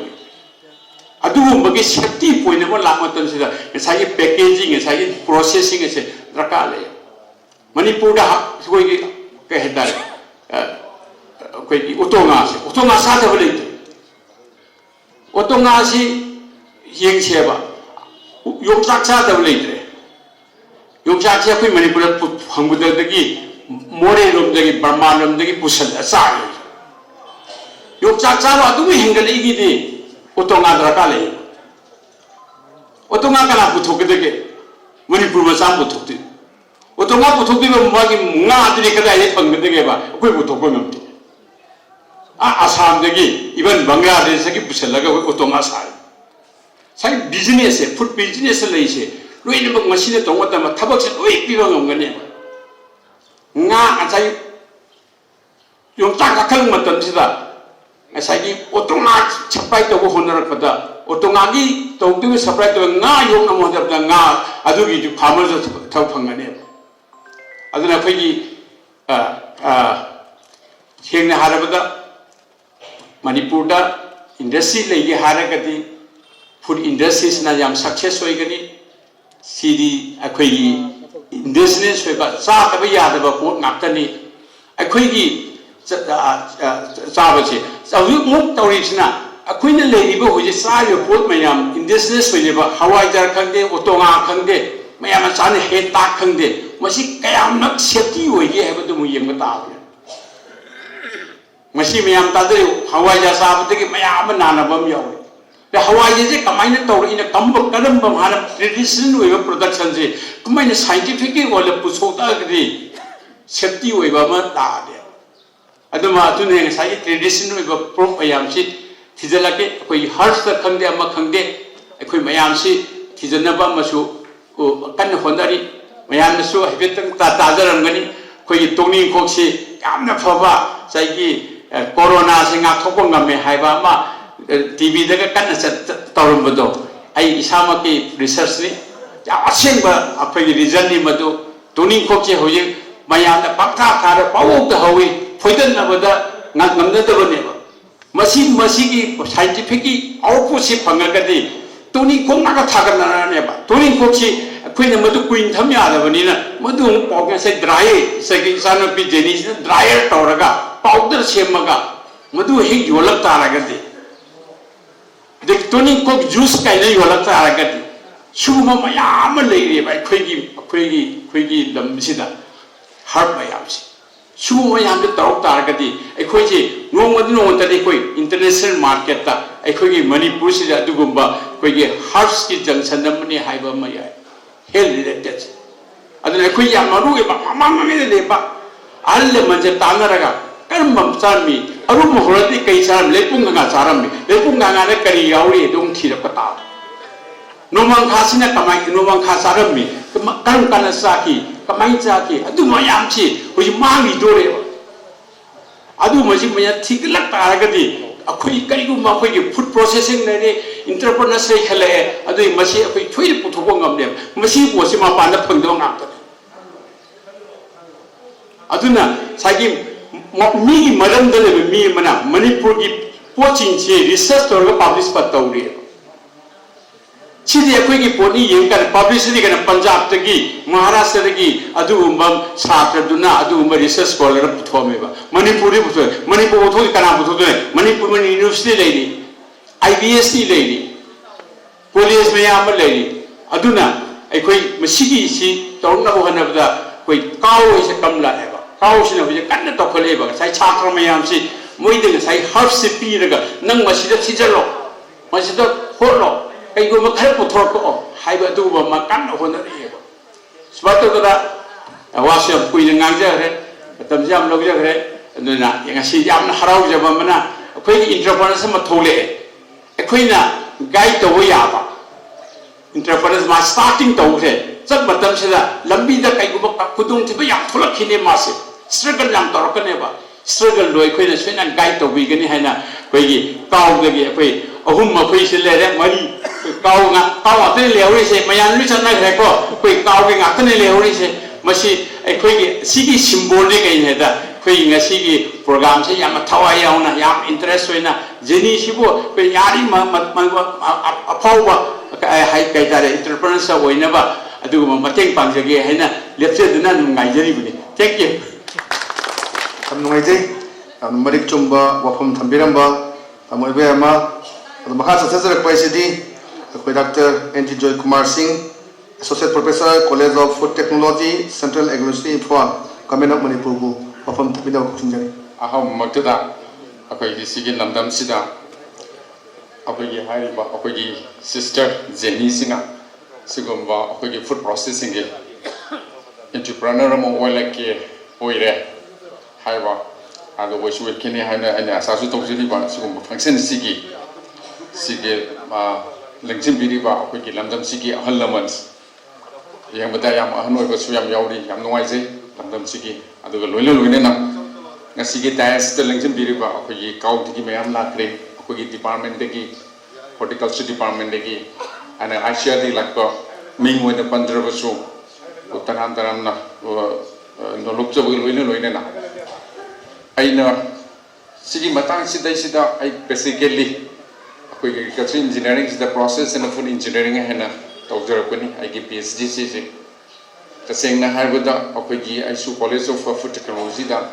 अदु बगी सेफ्टी पॉइंट में लामतन से ऐसा पैकेजिंग ऐसा प्रोसेसिंग ऐसे दरकार ले मणिपुर दा कोई कहता है कोई उतोंगा साथ बोले उतोंगा सी यंग सेवा योगचाक साथ बोले योगचाक से कोई मणिपुर फंगुदर दगी मोरे रोम दगी बर्मा रोम दगी पुसल साग योगचाक साथ अदुम हिंगले की दी उतोंगा दरकार ले उतोंगा कला पुथोक दगे मणिपुर में साम पुथोक उतोंगा पुथोक मागी मुंगा आदि कदाई फंगदगेबा कोई पुथोक नमती आसाम दगी इवन बांग्लादेश की पुसलगा उतोंगा साई बिजनेस है फूड बिजनेस लई से लोइनबक मसिने तोंगतम थबक से लोइ पिबा ngomgane nga achai yongtak akhal matam sida asai utonga chapai to honar pada utonga gi tawtu supply to nga yong na modab nga adugi farmer jo thau phangane aduna khoi thengna harabada manipur da industry legi haragati food industries na jam success hoigani cd akhoi indigenous hoiba cha taba yadaba pot ngaktani akhoi gi chabache chawi muk tawrisna akhoi na legiba hoje cha yo pot mayam indigenous hoiba hawai jar khangde otonga khangde mayam chane he ta khangde masi kayam nak safety hoige habadu mu yeng ta masi mayam ta de hawai ja sabdagi mayam nanabam yaw the hawai je kamaina tawri ina kamba kadamba hana traditional hoiba production je kamaina scientific wala pusota gri safety hoiba ma ta de aduma tune sai traditional hoiba prop mayam si thijalake koi herbs ta khangde ama khangde koi mayam si thijanaba masu kan hondari mayam su hebetang ta tajaramgani koi tongni khoksi yamna phaba sai ki corona se nga thokong ngame haiba ma tv daga kan tawrambado ai isama ki research ni ya asengba apai reason ni madu tongni khokse hoye mayam da pakta thara pawo da howi phoidan nabada ngamna da bane masi ki scientific output si phangagadi tongni khong na ka thagana ne ba tongni khoksi akhoi madu queen tham ya da bani na madu pawga se dry se ki sana pi jenis dryer tawraga powder semaga madu he yolak taragadi de tongni khok juice kai na yolak taragadi shuma mayam leire ba akhoi gi lam sida har mayam si shuma mayam de tawk taragadi akhoi ji no ta de koi international market ta akhoi gi manipur sida dugumba koi gi herbs ki junction namni haiba maya health related aduna koi ya maru e ba mama me le ba alle manje tanaraga karmam charmi aru mohorati kai saram lepung nga charam me lepung nga ne kari yauri dong thira pata nomang khasina kamai nomang khasaram me karam kana saki kamai saki adu mayam chi hoi mangi dore adu maji maya thiklak taragadi akhoi karigu ma khoi food processing ne entrepreneurs le khale adu masi akhoi thoi puthok ngam dem masi bosi ma pa na phangdo ngam ta aduna sagi mi maram da le mi mana Manipur gi poaching che research tor publish pat tawri chidi akoi gi poni yeng kan publish ni kan Punjab tagi Maharashtra tagi adu umbam satra duna adu umba research scholar puthome ba Manipuri puthoi Manipur puthoi kana puthoi Manipur university leini IBSC leini college mayam leini aduna akoi masigi si tawna bo hanabda koi kaw ise kamla eba kaw sina huje kanna tokhole ba sai chakra mayam si moide sai half si piraga nang masida sijalo masida holo kai go makhar puthor ko haiba du ba makan hona eba swato da wasya kuina ngangja re tamjam logja re aduna yang si jam na harau jaba mana koi entrepreneur sama thole koi na guide to ya ba entrepreneurs ma starting to re sat matam sida lambi da kai go kudung thiba yam thulak khine ma se struggle yam tor ka ne ba struggle loi khoi na swen guide to wi gani haina koi gi kaw ga gi koi ahum ma koi se le re mari kaw nga kaw ate le ori se mayan lu chan na re ko koi kaw gi nga tane le ori se masi koi gi sigi symbol ne kai ne da koi nga sigi program se yam thawai yauna yam interest hoina jeni sibo koi yari ma aphawa hai kai tare entrepreneur sa hoina ba adu ma mateng pangjage haina lepse duna ngai jari buni thank you Nungai marik chumba wafam thambiramba amoibe ama makha sasarak paisidi Dr. N.T. Joy Kumar Singh, Associate Professor, College of Food Technology, Central University, Imphal, Government of Manipur bu wafam thambida kunjari aham magtada akai sigi lamdam sida akai hai ba akai sister Jenny singa sigomba akai food processing entrepreneur mo oila ke oire haiba ado wo shu kini haina ana asasu tawjiri ba sigum function sigi ma lengchim biri ba akoi ki lamdam sigi ahal lamans yang bata yam ahanoi ba su yam yauri yam nuai je lamdam sigi ado loine na ngasi gi tais te lengchim biri ba akoi ki kaw ti mayam la kre akoi ki department de ki horticulture department de ki ana asia di lakko ming wo de pandra ba su utanan taram na no lukcha ba loine na aina sigi matang sida ai basically akoi agriculture engineering is the process and food engineering hena tawjar kuni ai gi PhD si tasengna harbada akoi gi ai su college of food technology da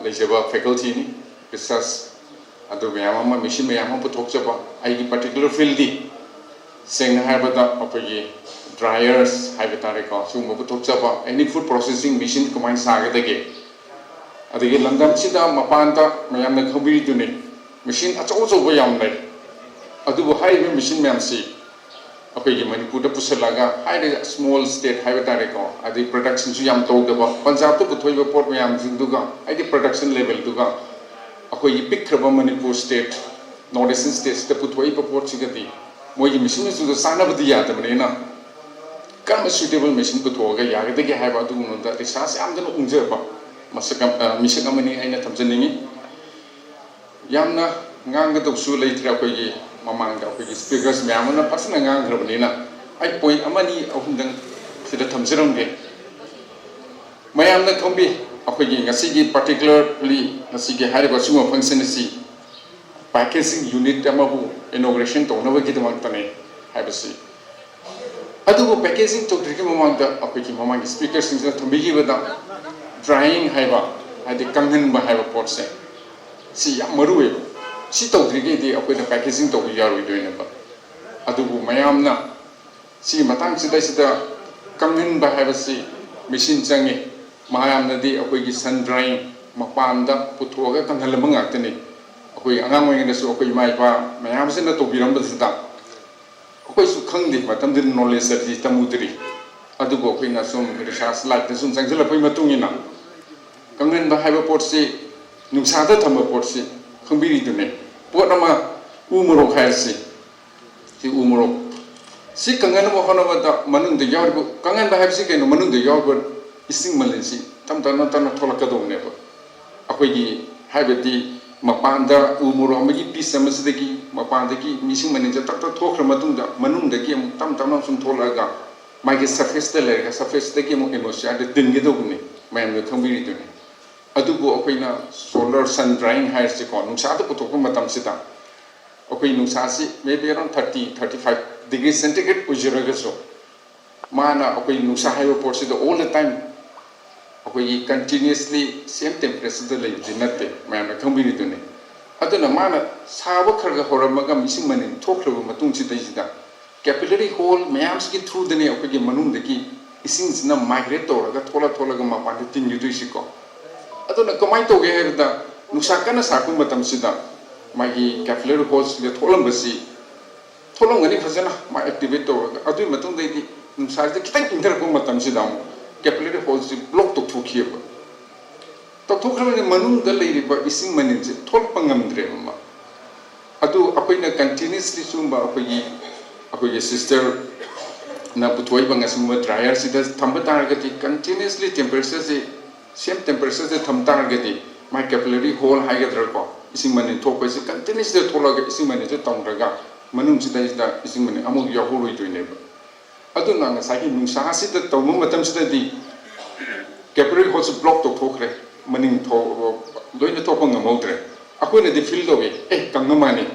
lejaba faculty ni research adu mayama machine mayama puthokchaba ai gi particular field di sengna harbada akoi gi dryers haibitare ko su mo puthokchaba any food processing machine combine sagadage adagi landam sida mapanta mayamna khobiri dune machine acho bo yam lai adubu hai me machine mayam si akai gi Manipur da pusalaga hai small state haibitare ko adi production su yam to da Punjab to puthoi ba port mayam jinduga ai di production level duga akai gi pikraba Manipur state northeastern states da puthoi ba port sigati moi gi machine su da sana badi ya ta bane na kam suitable machine puthoga ya ga de hai ba du no da research am da ungje ba masakam mission amani aina thamjaningi yamna ngang ga su leitre akoi gi mamang da akoi gi speakers myamna pasna ngang grabnina ai point amani ahundang sida thamjiram ge mayamna khombi akoi gi ngasi gi particularly ngasi gi hariba suma function si packaging unit amabu inauguration to na gi tamang tane haibasi adugo packaging to driki mamang da akoi gi mamang gi speakers sing thambi gi bada drying haiba adi kanghan ba haiba pot se si yam maru si tawdri di akoi da packaging to yaru doina ba adubu mayamna si matang sida kanghan ba haiba si machine change mayamna di akoi gi sun drying mapanda puthoga kanghan lamang atani akoi angang weng da su akoi mai pa mayam se na to biram ba sida akoi su khangdi matam din knowledge ati tamudri adubu akoi na sum research like da sum changjala pai matungina kangren ba haiba port si nungsa da thamba port si khangbiri dune pot ama umuro khai si umuro si kangan mo hono ba da manung de yaw kangan ba haibsi ke no manung de yaw ba ising malen si tam tan tholaka do ne ba akoi gi haiba di mapanda umuro amagi pisa masidagi mapanda gi mising manin ja tak thokra matung da manung de gi tam sum tholaga magi surface de le surface de gi mo emotion de dingi do ne mayam the khambiri duni adu bu akoina solar sun drying hairse ko nungsa da putok matam sita akoi nungsa si maybe around 30-35 degrees centigrade ujiraga so mana akoi nungsa haiba por sida all the time akoi continuously same temperature da lay jinatte mayam the khambiri duni aduna mana saba kharga horamaga mising manin thokhlaba matung sida sida capillary hole mayams ki through dani akoi manung deki ising na migrate toraga thola ga mapan tin yudu siko aduna kamai to ge herda nusa kana saku matam sida magi capillary holes le tholam basi tholam gani phajana ma activate toraga adu matung dei di nusa de kitang inter ko matam sida capillary holes block to thukhiba to thukhraba manung da leiriba ising manin je thol pangam dre ma adu akoina continuously sumba akogi sister na putoi bang asuma dryer sida thamba targati continuously temperature se same temperature se tham targati my capillary hole high gadra ko ising manin thok se continuously tholaga ising manin je tongraga manung sida ising manin amug yahului to neba adu na sagi nungsa sida tomu matam sida di capillary hole block to thokre maning tho loina thopang ngamodre akoina di feel doge kangamani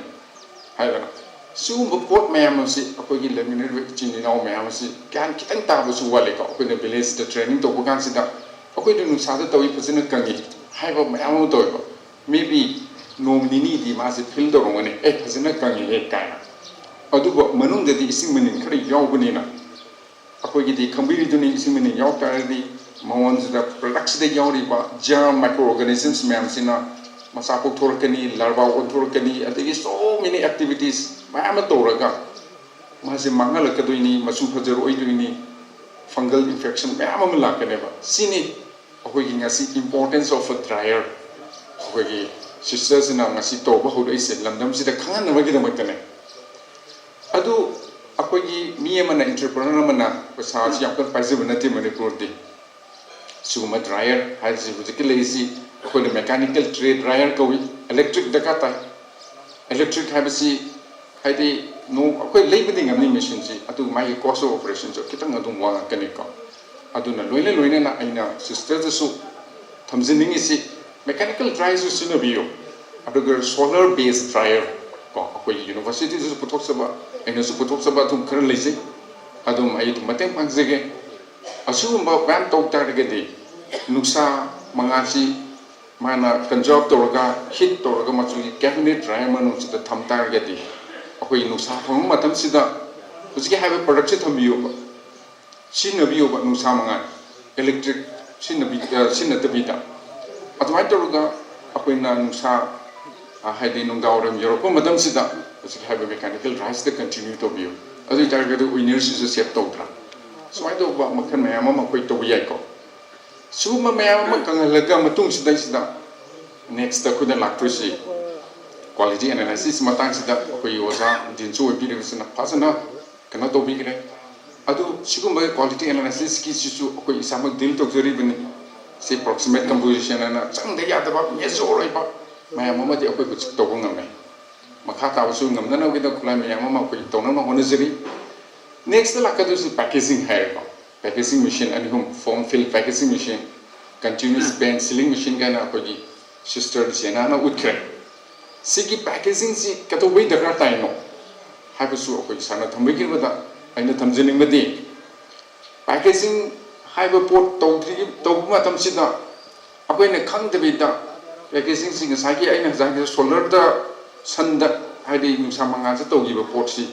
haibana sumba pot mayam si akogi leminate chini now mayam si kan kitang tabu su wale ko akoina village the training to bukan sida akoina nungsa da tawi phasina kangi haiba mayam to ko maybe nom nini di ma si feel do ngone phasina kangi kana adu bo manung da di ising manin khari yawbani na akogi di khambiri duni ising manin yaw ta di mawon da production da yawri ba germ microorganisms mayam sina masapok thorkani larva thorkani adagi so many activities mayam toraga mase mangal kadoini masu phajaro oidoini fungal infection mayam lakane ba sini akogi ngasi importance of a dryer akogi sisters na ngasi to ba hodai se landam sida khangan na bagi damakane adu akogi mi amana entrepreneur mana pasa si yakon paise banati manipur di suma dryer haji bujikile isi akogi mechanical trade dryer ko electric dakata electric habisi haidi no akoi leibading amni machine si atu mai cost of operation so kitang adum wa kaniko aduna loine na aina sisters su thamjining isi mechanical dryer su sinabiyo adugar solar based dryer ko akoi university su puthok saba aina su puthok saba tum khar leise adum ai tum mateng pangjege asumba ban tok targeti nuksa mangasi mana kanjob toraga hit toraga machu cabinet dryer manu sida tham targeti akoi nuksa thong matam sida hujike have production thambiyo ba sinabiyo ba nuksa manga electric sinatabita atmai toraga akoi na nuksa haide nungdawram europe matam sida hujike have mechanical dryer sida continue to biyo adu target winners is set tawtra so I do ba makhan mayam ma koi to yai ko suma mayam ma kangalaga matung sida sida next ta kuda laktosi quality analysis matang sida koi osa dinchu opirisna phasana kana to bigre adu sigumba quality analysis ki sisu koi samak dil to jori bini se approximate composition ana chang de ya da ba measure oi ba mayam ma de koi ku to ngam makha ta su ngam na gi da kulai mayam ma koi to na ma honajeri next la ka dus packaging hair packaging machine and home form fill packaging machine continuous bend sealing machine kana ko gi sister jena na utkre sigi packaging si ka to wei dakar tai no ha bu su ko sana thambai gi bada aina thamjening madi packaging haiba pot to ma tam si da akoi ne khang de bi da packaging si ngai gi aina jang solar da san da haidi nusa manga ja to gi ba pot si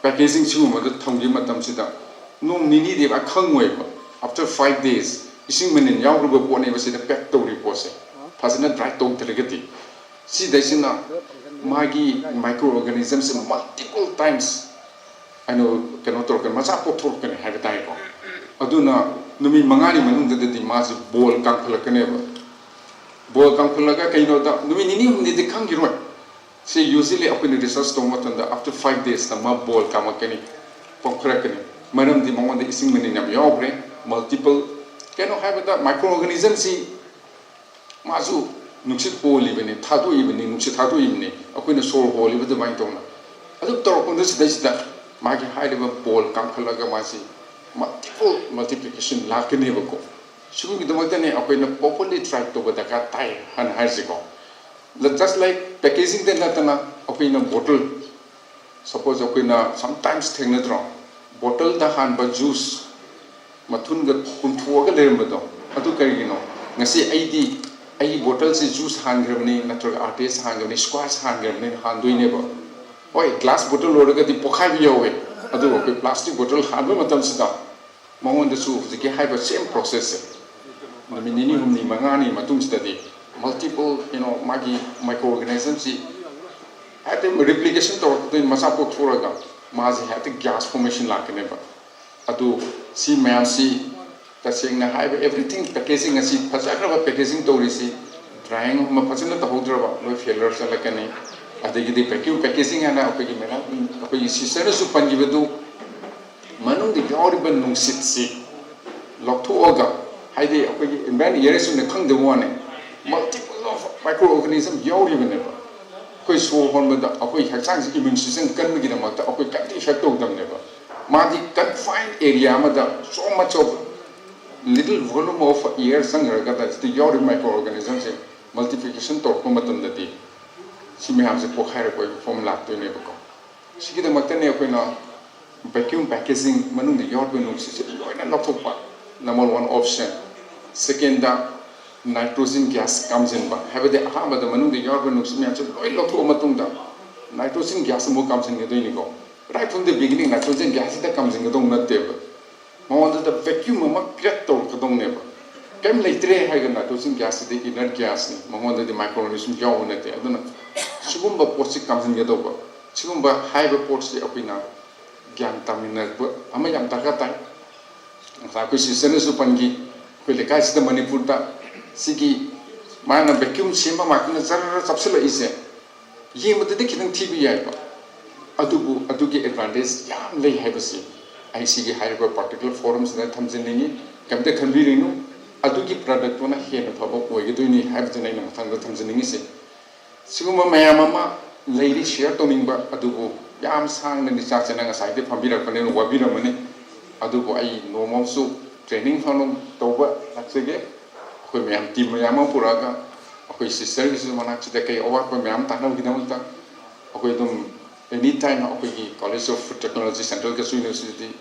packaging sigu the thongi matam sida nong nini de ba khangoi ba after 5 days ising manin yawru ba pone ba sida pack to report se phasina dry to telegati si daisina magi microorganisms multiple times I know cannot talk masa po talk kan have tai ko aduna numi mangani manung de di mas bol kang phalakane ba bol kang phalaga kaino da numi nini ni de khangi ro see usually up in the research to after 5 days the mob ball kama kani pokrakani manam di mong the ising mani nam yobre multiple cannot have the microorganisms si mazu nuksit holi bani thadu ibani nuksit thadu ibani akoina sor holi badu mai tona adu tor ko this da magi high level ball kam khalaga masi multiple multiplication lakani bako Sugidamagtani akoina properly try to badaka tai han haisiko. Just like packaging then latana akoina bottle. Suppose akoina sometimes thengnadro bottle da han ba juice mathun ga punthuaga lerambado adu karigino ngasi ai bottle se juice hangrabni natroga artist hangrabni squash hangrabni handoine ba oi glass bottle lodaga di pokhai bi yawe adu ko plastic bottle hanba matam sida mongon da su jiki haiba same process minini humni mangani matung sida di multiple magi microorganisms had a replication to masa po thuraga mazi had a gas formation lakne ba adu si mayam si tasing na haiba everything packaging asi phasakra packaging to risi drying ma phasana ta hodra ba no failure sa lakane adagi di packaging ana apagi mena apagi sisara su pangibedu manung di gauri ban nungsit si lokthoga haide apagi environment yeresu ne khang de one multiple of microorganism yauri beneba koi so honbada akoi hakchang si immune system kan mi gina makta akoi kan ti effect of them neba madi confined area amada so much of little volume of air sangraga that the yauri microorganisms multiplication to ko matam dati si mi hamse pokhaira koi form lak to neba ko sigida makta ne koi na vacuum packaging manung di yauri no si loina lokthokpa number one option second da nitrogen gas comes in ba have the ahama the manung the yarba no smi acha loi lotho matung da nitrogen gas mo comes in gedoi ni ko right from the beginning nitrogen gas da comes in gedong na te ba mo the vacuum ma piat to gedong ne ba kem leitre ha ga nitrogen gas the inert gas ni mo the microorganism yaw na te aduna sugum ba porsi comes in gedo ba sugum ba high ba porsi apina gyang tamina ba ama yam ta ka tai sa ko si sene su pangi ko le kai sta Manipur da sigi mana vacuum simba makna zara sapsela ise ye mate de kinang tv yai ba adugi advantage yam lei haibasi ai sigi haiba particular forums na thamjini kamte khanbirinu adugi product na hena thaba oige doini haibjana na mathang thamjini se siguma mayama leiri share toning ba adugo yam sang na ni cha chana nga sai de phambira kane no wabira mane adugo ai normal su training phanom toba laksege koi mayam team mayam puraga koi sister gi mana chida kai awa koi mayam tanau gi namta koi dum anytime koi gi college of technology central Gas university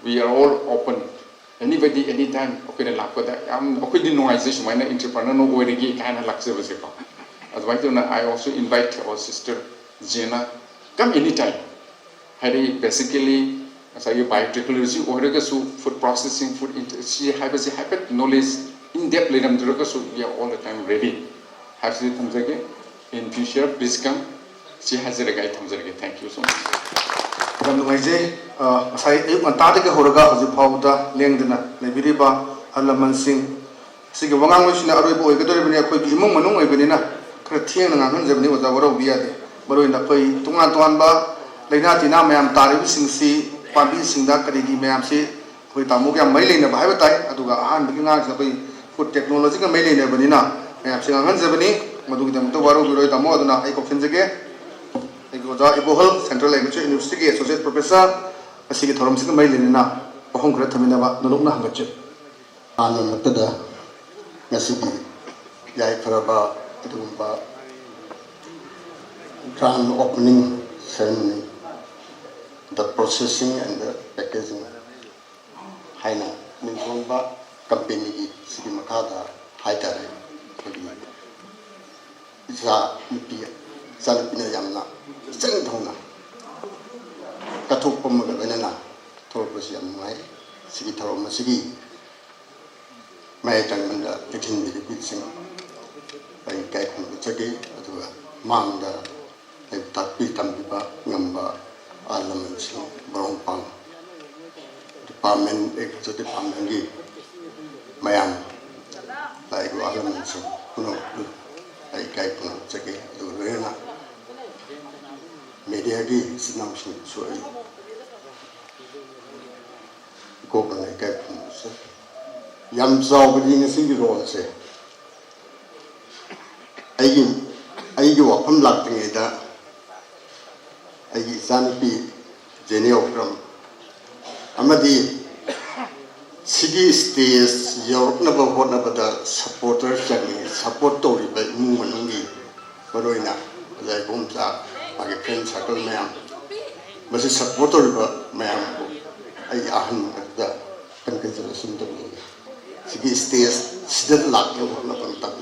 we are all open anybody anytime koi na lakwa da am koi di noise mana entrepreneur no oi gi kana lakse base ko otherwise I also invite our sister Jena come anytime hari basically as I biotechnology or su food processing food she has a knowledge in depth leadam droga so we are all the time ready has it thamjage in future please come she has a guide thamjage thank you so much ram ngai je sai ek manta de horaga hoji phauda lengdana lebiriba halaman sing sigi wangang wisna aroi boy gadore bani akoi imung manung oi bani na khra thieng na ngan jabni oja waro biya de baroi na koi tungan tuan ba leina tina mayam tari sing si pabi singda kari gi mayam si koi tamu kya mai leina ba hai batai aduga ahan bi nga koi food technology ka mai leina bani na mayam sing ngan jabni madu dam to waro biroi tamo aduna ai ko khinjage ai ko ja ibohol central language university ke associate professor asigi thorom sing mai leina na pohong kra thamina ba nuluk na hangache anan tada ngasigi yai faraba adumba grand opening ceremony the processing and the packaging haina ningomba company gi sigi makada haitare isa nipi salpina yamna seng thona kathuk pam ga benana thorpasi amai sigi thorom sigi mai tang manda tikin bi sing ai kai khon chage aduga mangda ai takpi tambiba ngamba alaman sing borong pang department ekso department gi mayam lai go alaman sing kuno ai kai kuno chage du rena media gi sinam su so ai ko kan kai kuno se yam zau bi ni sing gi ro se ai gi wa pham lak ngai da ai zanipi jeneo from amadi Sigi stage yorknaba hotnabada supporter changi support tori ba mu manungi baroina lai bomsa magi friend circle mayam masi support tori ba mayam ko ai ahan da kan kan jala sum to sigi stage sidat lak yo na pan ta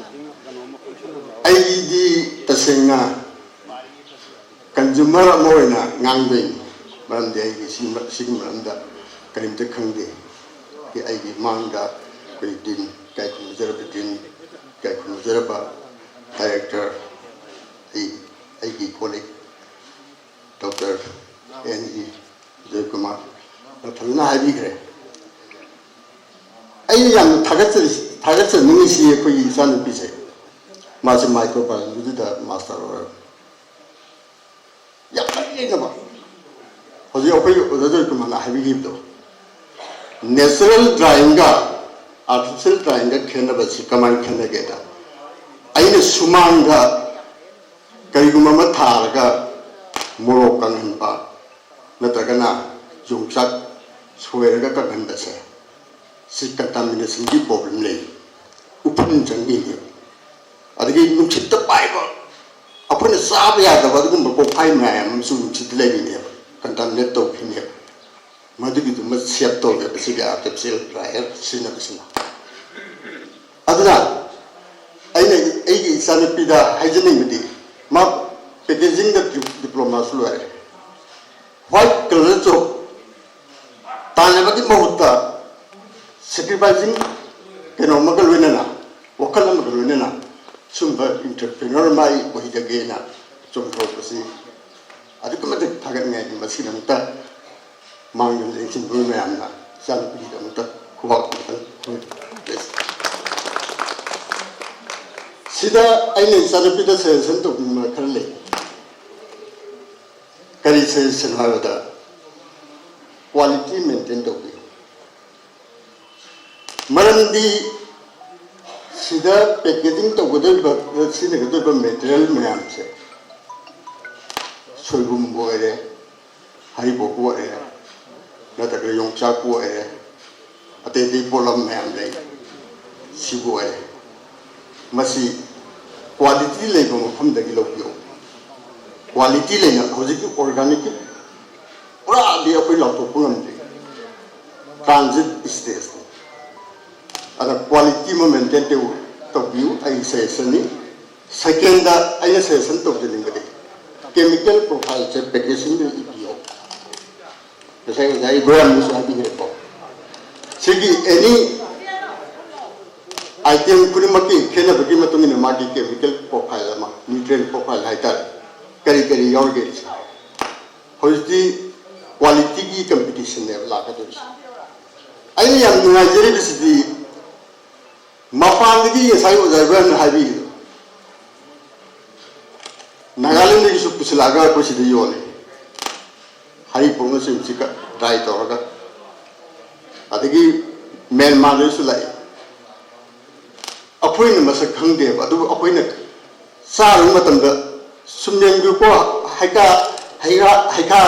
ai di tasenga consumer moina ngangbe maram de ai sigi maram da karim te khangde कि आइए मांगा कोई दिन क्या कुछ डायरेक्टर आइए कॉलेज डॉक्टर एन.ई. जय कुमार फलना है भी करे आइए याम थागत से नहीं सी कोई इंसान पीछे मासे माइक्रोबायोलॉजी दा मास्टर और या आइए ना बा हो जो कोई जय कुमार ना है भी दो Natural drying artificial drying खेलना बच्ची कमांड खेलने के था आइने सुमांग का कई गुम्मा थार का मोरोक कंगन पा नतरगना जुंगचक स्वेर का कंगन बचे सिक कंटामिनेशन की प्रॉब्लम ले उपन जंगी है अदगी नुचित पाइबा अपने साब याद है वदगुम बको पाइ में आया मम्सु नुचित ले भी है कंटामिनेट तो भी है मधुगी तो मत सेट तो ले बसी का आर्टिफिशियल ड्रायर सिना बसना अदना आइने एगी साने पिदा हाइजीनिक मिदी मा पैकेजिंग द डिप्लोमा सुलो है व्हाइट कलर जो ताने बकी बहुता सैक्रिफाइसिंग केनो मगल वेना वकल मगल वेना सुंबा एंटरप्रेन्योर माई वही जगह ना चुम्प्रो बसी अधिक मत थागत में आई मसी नमता मांगन लेकिन बुरे में आना साल पीढ़ी का मतलब कुछ सीधा आइने साल पीढ़ी से संतों में कर ले करी से संभावना क्वालिटी मेंटेन तो भी मरंदी सीधा पैकेजिंग तो गुदल पर सीधे गुदल पर मटेरियल में आम से सोइबुम बोले हरी बोले न तक योंगचाक हुए अतेदी पोलम में हमने सिबुए मसी क्वालिटी ले गो हम दगी लोग यो क्वालिटी ले ना हो जिकी ऑर्गेनिक पूरा दिया कोई लोग तो पुनः दे ट्रांजिट स्टेज अगर क्वालिटी में मेंटेन तो व्यू आई सेशन सेकेंड दा आई सेशन तो जलिंगे केमिकल प्रोफाइल से पैकेजिंग में इपियो जैसे कि ग्राम में आती है तो सिगी एनी आइटम कुछ मक्की खेलने बगी में तुम्हें मार्केट केमिकल प्रोफाइल है मां न्यूट्रिएंट प्रोफाइल है तार करी करी और के होती क्वालिटी की कंपटीशन है लाकर तो आई हम नाइजीरिया की स्थिति मफान की ये सारी उदाहरण है भी नागालैंड की सुप कुछ लागा कुछ दियो ने हरी पोंग से उसी का ड्राई तो होगा अदगी म्यांमार में सुलाई अपोई ने मसक खंगे अदु अपोई ने सार मतम द सुम्यन गु को हाइका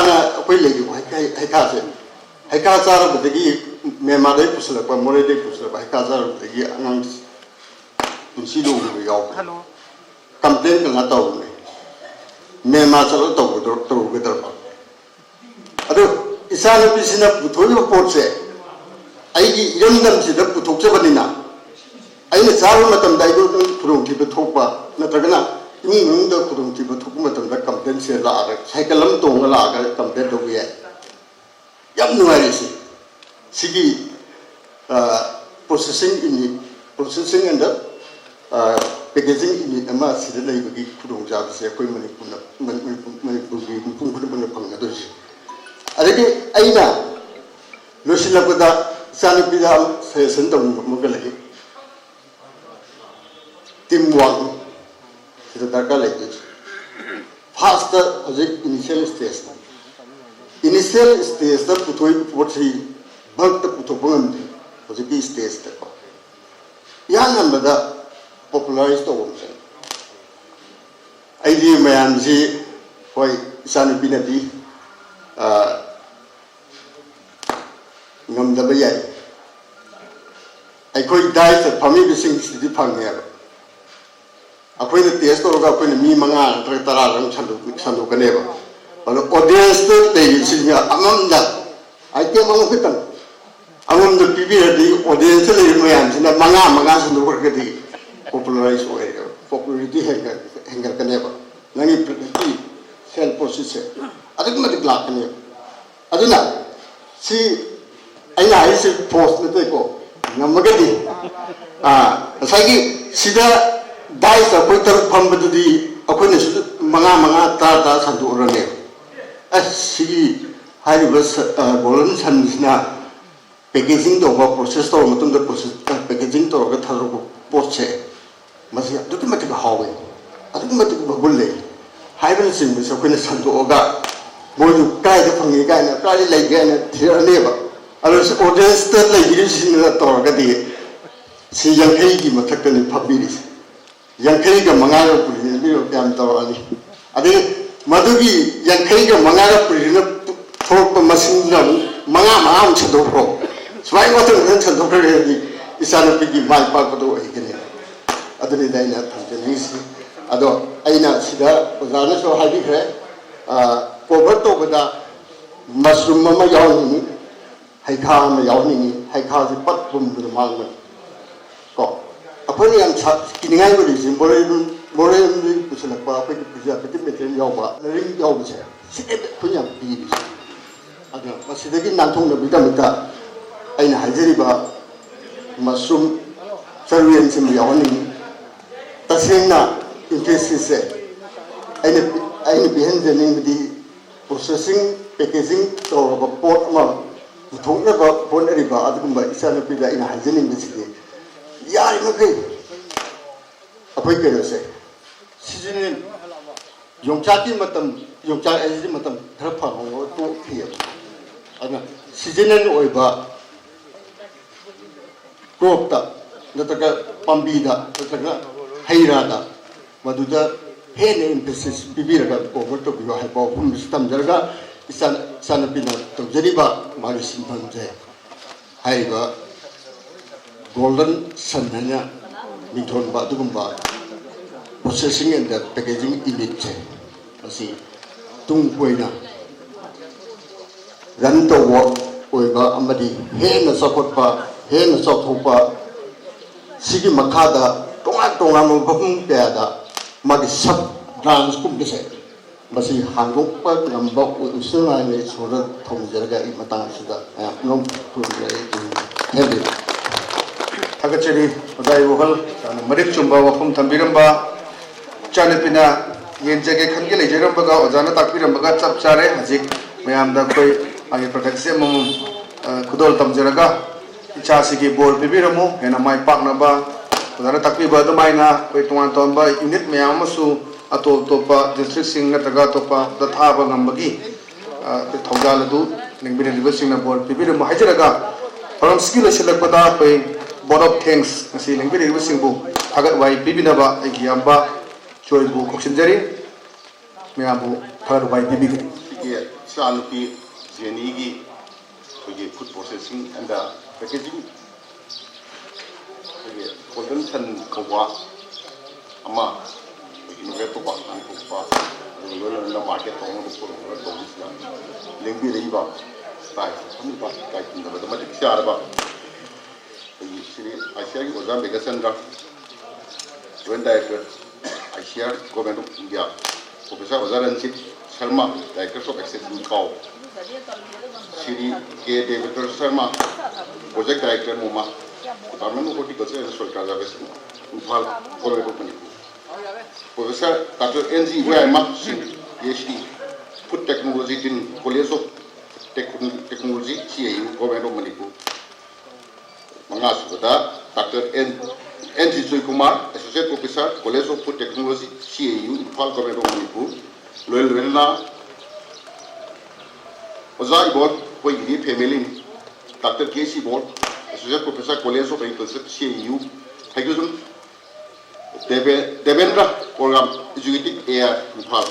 ना अपोई ले गु हाइका से हाइका सार बदगी म्यांमार दे पुसला पर मोरे दे पुसला हाइका सार बदगी अंग तुसी लोग गु याव हेलो कंप्लेन करना तो ने म्यांमार चलो तो गदर अदो इसान पिसिना पुथोई पोट से आइगी यंदम से दब पुथोक बनिना आइने चारो मतम दाइदो खुरोंथि बथोकपा नत्रगना इमुंग द खुरोंथि बथोक मतम द कंप्लेन से ला साइकिल हम तोंग ला ग कंप्लेन तो ये यम नुवारी सिगी प्रोसेसिंग एंड पैकेजिंग यूनिट अमा सिद लेबगी खुरोंग जाब से कोई मणिपुर की पुंगुन बन फंगदो अदगी आइना लोसिलपदा सानपिदा सेशन तो मुगलगी टीम वर्क से दरकार लेके फास्ट हजिक इनिशियल स्टेज दा पुथोई पोथी भक्त पुथोपंगम हजिक स्टेज तक या नंबदा पॉपुलराइज तो होते आइडिया मैम जी होय सानपिना दी ngam da bayai ꯑꯩꯈꯣꯏ ꯗꯥꯏꯠꯇ ꯐꯝꯃꯤꯕꯁꯤꯡꯁꯤꯗꯤ ꯐꯪꯉꯦꯕ ꯑꯩꯈꯣꯏꯅ ꯇꯦꯁ ꯇꯧꯔꯒ ꯑꯩꯈꯣꯏꯅ ꯃꯤ 5 ꯅꯠꯇ꯭ꯔꯒ 10 ꯁꯟꯗꯣꯛꯀꯅꯦꯕ ꯑꯗꯣ ꯑꯣꯗꯤꯌꯟꯁꯇ ꯂꯩꯔꯤꯕꯁꯤꯡꯅ ꯑꯃꯃꯝꯗ ꯑꯥꯏꯇꯦꯝ ꯑꯃꯈꯛꯇꯪ ꯑꯃꯃꯝꯗ ꯄꯤꯕꯤꯔꯗꯤ ꯑꯣꯗꯤꯌꯟꯁꯇ ꯂꯩꯔꯤꯕ ꯃꯌꯥꯝꯁꯤꯅ 5 ꯁꯟꯗꯣꯛꯈ꯭ꯔꯒꯗꯤ ꯄꯣꯄꯨꯂꯔꯥꯏꯖ ꯑꯣꯏꯔꯦꯕ ꯄꯣꯄꯨꯂꯔꯤꯇꯤ ꯍꯦꯟꯒꯠꯀꯅꯦꯕ ꯅꯪꯒꯤ ꯄ꯭ꯔꯗꯛꯀꯤ ꯁꯦꯜ ꯄ꯭ꯔꯣꯁꯦꯁꯁꯦ ꯑꯗꯨꯛꯀꯤ ꯃꯇꯤꯛ ꯂꯥꯛꯀꯅꯦꯕ ꯑꯗꯨꯅ ꯁꯤ ꯑꯩꯅ ꯍꯥꯏꯔꯤꯁꯤ ꯐꯣꯔꯁ ꯅꯠꯇꯦꯀꯣ ꯉꯝꯃꯒꯗꯤ ꯉꯁꯥꯏꯒꯤ ꯁꯤꯗ ꯗꯥꯏꯁ ꯑꯩꯈꯣꯏ 3 ꯐꯝꯕꯗꯨꯗꯤ ꯑꯩꯈꯣꯏꯅꯁꯨ 5 10 ꯁꯟꯗꯣꯛꯎꯔꯅꯦꯕ ꯑꯁ ꯁꯤꯒꯤ ꯍꯥꯏꯔꯤꯕ ꯒꯣꯜꯗꯟ ꯁꯟꯁꯤꯅ ꯄꯦꯀꯦꯖꯤꯡ ꯇꯧꯕ ꯄ꯭ꯔꯣꯁꯦꯁ ꯇꯧꯔꯕ ꯃꯇꯨꯡꯗ ꯄꯦꯀꯦꯖꯤꯡ ꯇꯧꯔꯒ ꯊꯥꯗꯣꯔꯛꯄ ꯄꯣꯠꯁꯦ ꯃꯁꯤ ꯑꯗꯨꯛꯀꯤ ꯃꯇꯤꯛ ꯍꯥꯎꯋꯦ ꯑꯗꯨꯛꯀꯤ ꯃꯇꯤꯛ ꯃꯒꯨꯟ ꯂꯩ ꯍꯥꯏꯕꯅꯆꯤꯡꯕꯁꯦ ꯑꯩꯈꯣꯏꯅ ꯁꯟꯗꯣꯛꯑꯒ ꯃꯣꯏꯗꯨ ꯀꯥꯏꯗ ꯐꯪꯉꯤ ꯀꯥꯏꯅ ꯀꯥꯏꯗ ꯂꯩꯒꯦ ꯍꯥꯏꯅ ꯊꯤꯔꯛꯑꯅꯦꯕ ꯑꯗꯨ ꯑꯣꯗꯤꯌꯟꯁꯇ ꯂꯩꯕꯤꯔꯤꯕꯁꯤꯡꯅ ꯇꯧꯔꯒꯗꯤ ꯁꯤ 50ꯒꯤ ꯃꯊꯛꯇꯅꯤ ꯐꯝꯕꯤꯔꯤꯁꯦ 50ꯒ 5ꯒ ꯄꯨꯔꯤꯅꯕꯤꯔꯣ ꯀꯌꯥꯝ ꯇꯧꯔꯛꯑꯅꯤ ꯑꯗꯩ ꯃꯗꯨꯒꯤ 50ꯒ 5ꯒ ꯄꯨꯔꯤꯅ ꯊꯣꯛꯂꯛꯄ ꯃꯁꯤꯡꯗꯨꯅ ꯑꯃꯨꯛ 5 ꯁꯟꯗꯣꯛꯈ꯭ꯔꯣ ꯁꯨꯃꯥꯏꯅ ꯃꯊꯪ ꯁꯟꯗꯣꯛꯈ꯭ꯔꯒꯗꯤ ꯏꯆꯥꯅꯨꯄꯤꯒꯤ ꯃꯥꯏ ꯄꯥꯛꯄꯗꯣ ꯑꯣꯏꯒꯅꯤ ꯑꯗꯨꯅꯤꯗ ꯑꯩꯅ ꯊꯝꯖꯅꯤꯡꯉꯤꯁꯤ ꯑꯗꯣ ꯑꯩꯅ ꯁꯤꯗ ꯑꯣꯖꯥꯅꯁꯨ ꯍꯥꯏꯕꯤꯈ꯭ꯔꯦ ꯀꯣꯚꯔ ꯇꯧꯕꯗ ꯃꯁꯔꯨꯝ ꯑꯃ ꯌꯥꯎꯅꯤꯡꯉꯤ ꯍꯩꯈꯥ ꯑꯃ ꯌꯥꯎꯅꯤꯡꯉꯤ ꯍꯩꯈꯥꯁꯦ ꯄꯠ ꯄꯨꯝꯕꯗ ꯃꯥꯡꯕꯅꯤ ꯀꯣ ꯑꯩꯈꯣꯏꯅ ꯌꯥꯝ ꯀꯤꯅꯤꯡꯉꯥꯏ ꯑꯣꯏꯔꯤꯁꯤ ꯃꯣꯔꯦꯜꯗꯒꯤ ꯄꯨꯁꯤꯜꯂꯛꯄ ꯑꯩꯈꯣꯏꯒꯤ ꯄ꯭ꯔꯤꯖꯥꯔꯕꯦꯇꯤꯞ ꯃꯦꯇꯔꯤꯌꯦꯜ ꯌꯥꯎꯕ ꯂꯔꯤꯡ ꯌꯥꯎꯕꯁꯦ ꯁꯤꯗ ꯑꯩꯈꯣꯏꯅ ꯌꯥꯝ ꯄꯤꯔꯤꯁꯦ ꯑꯗꯨꯅ ꯃꯁꯤꯗꯒꯤ ꯅꯥꯟꯊꯣꯛꯅꯕꯒꯤꯗꯃꯛꯇ ꯑꯩꯅ ꯍꯥꯏꯖꯔꯤꯕ ꯃꯁꯔꯨꯝ ꯆꯔꯨꯌꯦꯟꯁꯤꯡꯕꯨ ꯌꯥꯎꯍꯟꯅꯤꯡꯉꯤ तसेंना इंडस्ट्री से पीहनजनिंगदी प्रोसेसिंग पैकेजिंग तौरब पोट पुथोनब होनरिब अदुगुंबा इचानपीदा इन हाइजनिंगसिदि यारिमखै अखोय केनोसे सीजनल योंचाकी मतम योंचा एजि मतम खर फंगो तो खिय अदना सीजनल ओइबा क्रॉपता नतका पंबीदा नतका हैरादा मधुदा हेने एम्फेसिस पिबिरगा ओवर तो बिवा है पावफुम तमजरगा इचानपीना तमजरिबा मागी सिंफंजे हाइबा गोल्डन सनना मिथोनबा दुगुंबा प्रोसेसिंग एंड पैकेजिंग यूनिट से असी तुंग कोइना रन तो वर्क ओइबा अमदी हेन सपोर्टपा हेन सपोर्टपा सिगी मखादा तोंगा तोंगा मफम कयादा मागी सब ब्रांच कुमसे मसी हांगोपा नंबा उसनाने सोरा थोंजरगा इ मतांगसिदा नोम पुरले हेबि थागचरी उदाय वहल मरिक चुंबा वफम थंबिरंबा चानपिना येंजगे खनगे लेजरंबगा ओजाना ताकबिरंबगा चप चारे हजिक मयामदा कोई आगे प्रोडक्ट से मम खुदोल तमजरगा इचासिगी बोर पिबिरमु हेना माय पाकनबा ओजाना ताकबिबा दमाइना कोई तोंगान तोंबा यूनिट मयामसु अतोप तोपा डिस्ट्रिक्ट सिंग नतगा तोपा दथाबा ngambagi थौजाल दु निंगबिरलिबा सिंगना बोर पिबिरमु हाइजरगा फरम स्किल सिलकपदा कोई बोर्ड ऑफ थैंक्स ngasi निंगबिरलिबा सिंगबु थागत वाई पिबिनबा एगियाबा चोइबु खोखसिनजरी मयाबु थागत वाई पिबिगि ये सानुपी जेनीगी कोई फूड प्रोसेसिंग एंड पैकेजिंग ये गोल्डन सन कवा अमा इनोवेट तो बात नहीं कुपा लोला मार्केट तो हम को तो इसला लिंक भी रही बात ताई हम बात ताई किंदा मतलब चार बात ये श्री आशिया की ओजा मेगासन रा जॉइंट डायरेक्टर आशिया गवर्नमेंट ऑफ इंडिया प्रोफेसर ओजा रंजित शर्मा डायरेक्टर ऑफ एक्सेसिंग काउ श्री के देवेंद्र शर्मा प्रोजेक्ट डायरेक्टर मोमा Department of Horticulture and Soil Conservation Imphal Government of Manipur professor doctor NG वेमा Singh PhD food technology in college of technology CAU Government of Manipur मंगा सुबदा doctor NG Joy Kumar associate professor college of food technology CAU Imphal Government of Manipur लोयलवेलना ओजा इबोट कोई गिरी फैमिली डॉक्टर केसी बोर्ड associate professor college of Agriculture CAU हाइगुजुन देवेंद्र प्रोग्राम एजुकेटिव एयर इम्फाल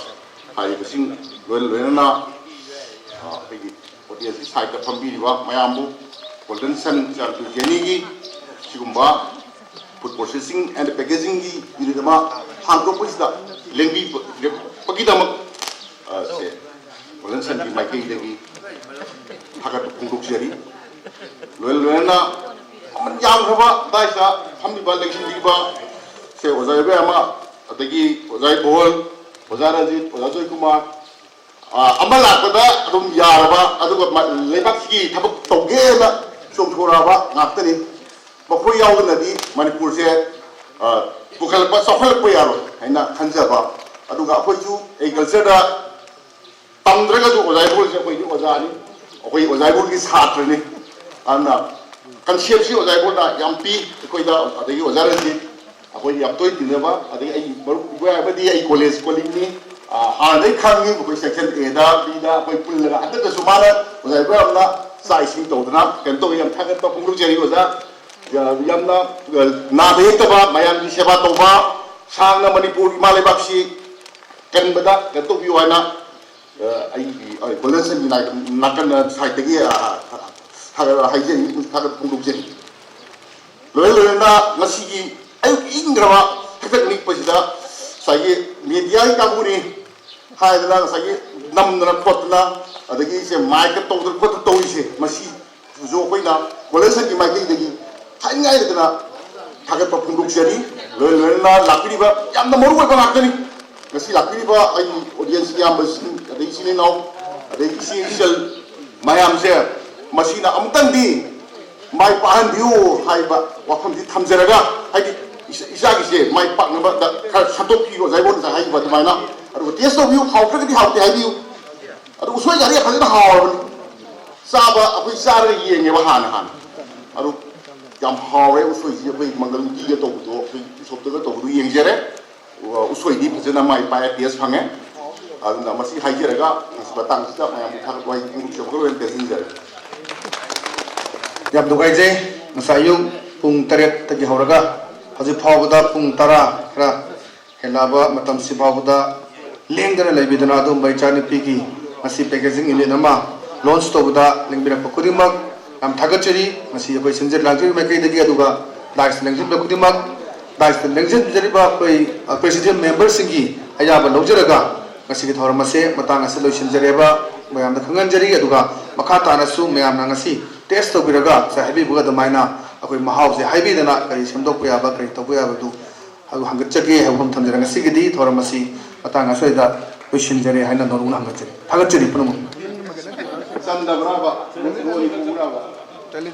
हाइबसिंग लोयलवेलना ऑडियंस की साइड फंबीरिबा मयामबु गोल्डन सन चार्टु जेनीगी sigumba food processing and packaging gi unit ma hangro puisda lengbi pagidam se olen san di mai kai degi hagat pungduk jari loelna man yang khaba daisa hamni ba lection di ba se ozai be ama adagi ozai bol ozaraji ozajoy kumar amala pada adum yaraba aduga lebak gi thabak toge na chomthoraba ngaptani bakoi yaudna di manipur se bukal pa sokhal pa yaro haina khanjaba aduga akoi ju agriculture da tamdraga ju ozai bol se koi ju ozani akoi ozai bol gi chhatra ni ana concept si ozai bol da yampi koi da adagi ozaraji akoi yaptoi tinaba adagi ai maru gwa ba di ai college calling ni हाने खांगी कोई सेक्शन ए दा बी दा कोई पुल लगा अगर तो सुमारा उधर पे हमना साइसिंग तो उतना केंतो यम थागत तो पुंगुल जेरी होजा यमना ना देख तबा मयाम की सेवा तो बा सांगना मणिपुर हिमालय बाक्षी केंबदा केंतो भी वाना आई बैलेंस नि नाकन साइड तगी थागत हाइजेन थागत पुंगुल जेरी लोयलोना नसीगी आयु इंग्रवा टेक्निक पसिदा सागे मीडिया काबुनी हायदना सागे नमदना खोतना अदगी से माइक तोदर खोत तोइसे मसी जो कोइना कॉलेज की माइक दगी हाइंगाय दना थागत पफुंदुक जरी लोयलोना लाकिरिबा यामना मरु को लाकनी गसी लाकिरिबा आई ऑडियंस याम बस अदगी सिने नाउ अदगी सिल मायाम से मसीना अमतंदी माइ पाहन दियो हाइबा वाफम दि थमजरगा हाइदि इसागी से माइ पाकनबा सतोक पिरो जाइबोन जा हाइबा दमाइना अरु टेस्ट ऑफ यू हाउट्रगदी हाउते हाइबियु अरु उसोय जारी फजन हावरबनी साबा अखोय सारे येंगेबा हाना हाना अरु याम हावरे उसोय जे बै मंगल कीगे तोबदो सोबदगा तोबदो येंगजेरे उसोय दि फजन माइ पाया टेस्ट फंगे अदुना मसी हाइजेरगा मसबा तांगसिदा मायाम थाक वाइ इंगु चोगरो एन पेसेंजर याब दुगाइजे नसायु पुंग तरेत तगी हौरगा हजि फावदा पुंग तरा खरा हेलाबा मतम सि फावदा लेंगदना लेबिदना अदुम बैचानि पिगी मसी पैकेजिंग यूनिट अमा लॉन्च तोबदा लेंबिरक पकुदिमक हम थागचरी मसी अखोय संजर लांजि मैकै दगी अदुगा दाइस लेंजिन बकुदिमक दाइस लेंजिन जरिबा अखोय प्रेसिडेंट मेंबर सिंगी अयाबा लौजरगा मसी की थौरम मसे मतांग असे लोइसिनजरेबा मयामदा खंगनजरी अदुगा मखा तानसु मयामना ngasi टेस्ट तोबिरगा साहेबी बुगा दमाइना अखोय महाव से हाइबीदना करी सेमदोक याबा करी तोबो याबदु हागु हंगचगे हेबम थमजरा ngasi gidi थौरम मसी मतांग असोयदा लोइसिनजरे हाइना नोरुना हंगचरी थागचरी पुनम चंदा ब्राबा मोनी पुराबा चले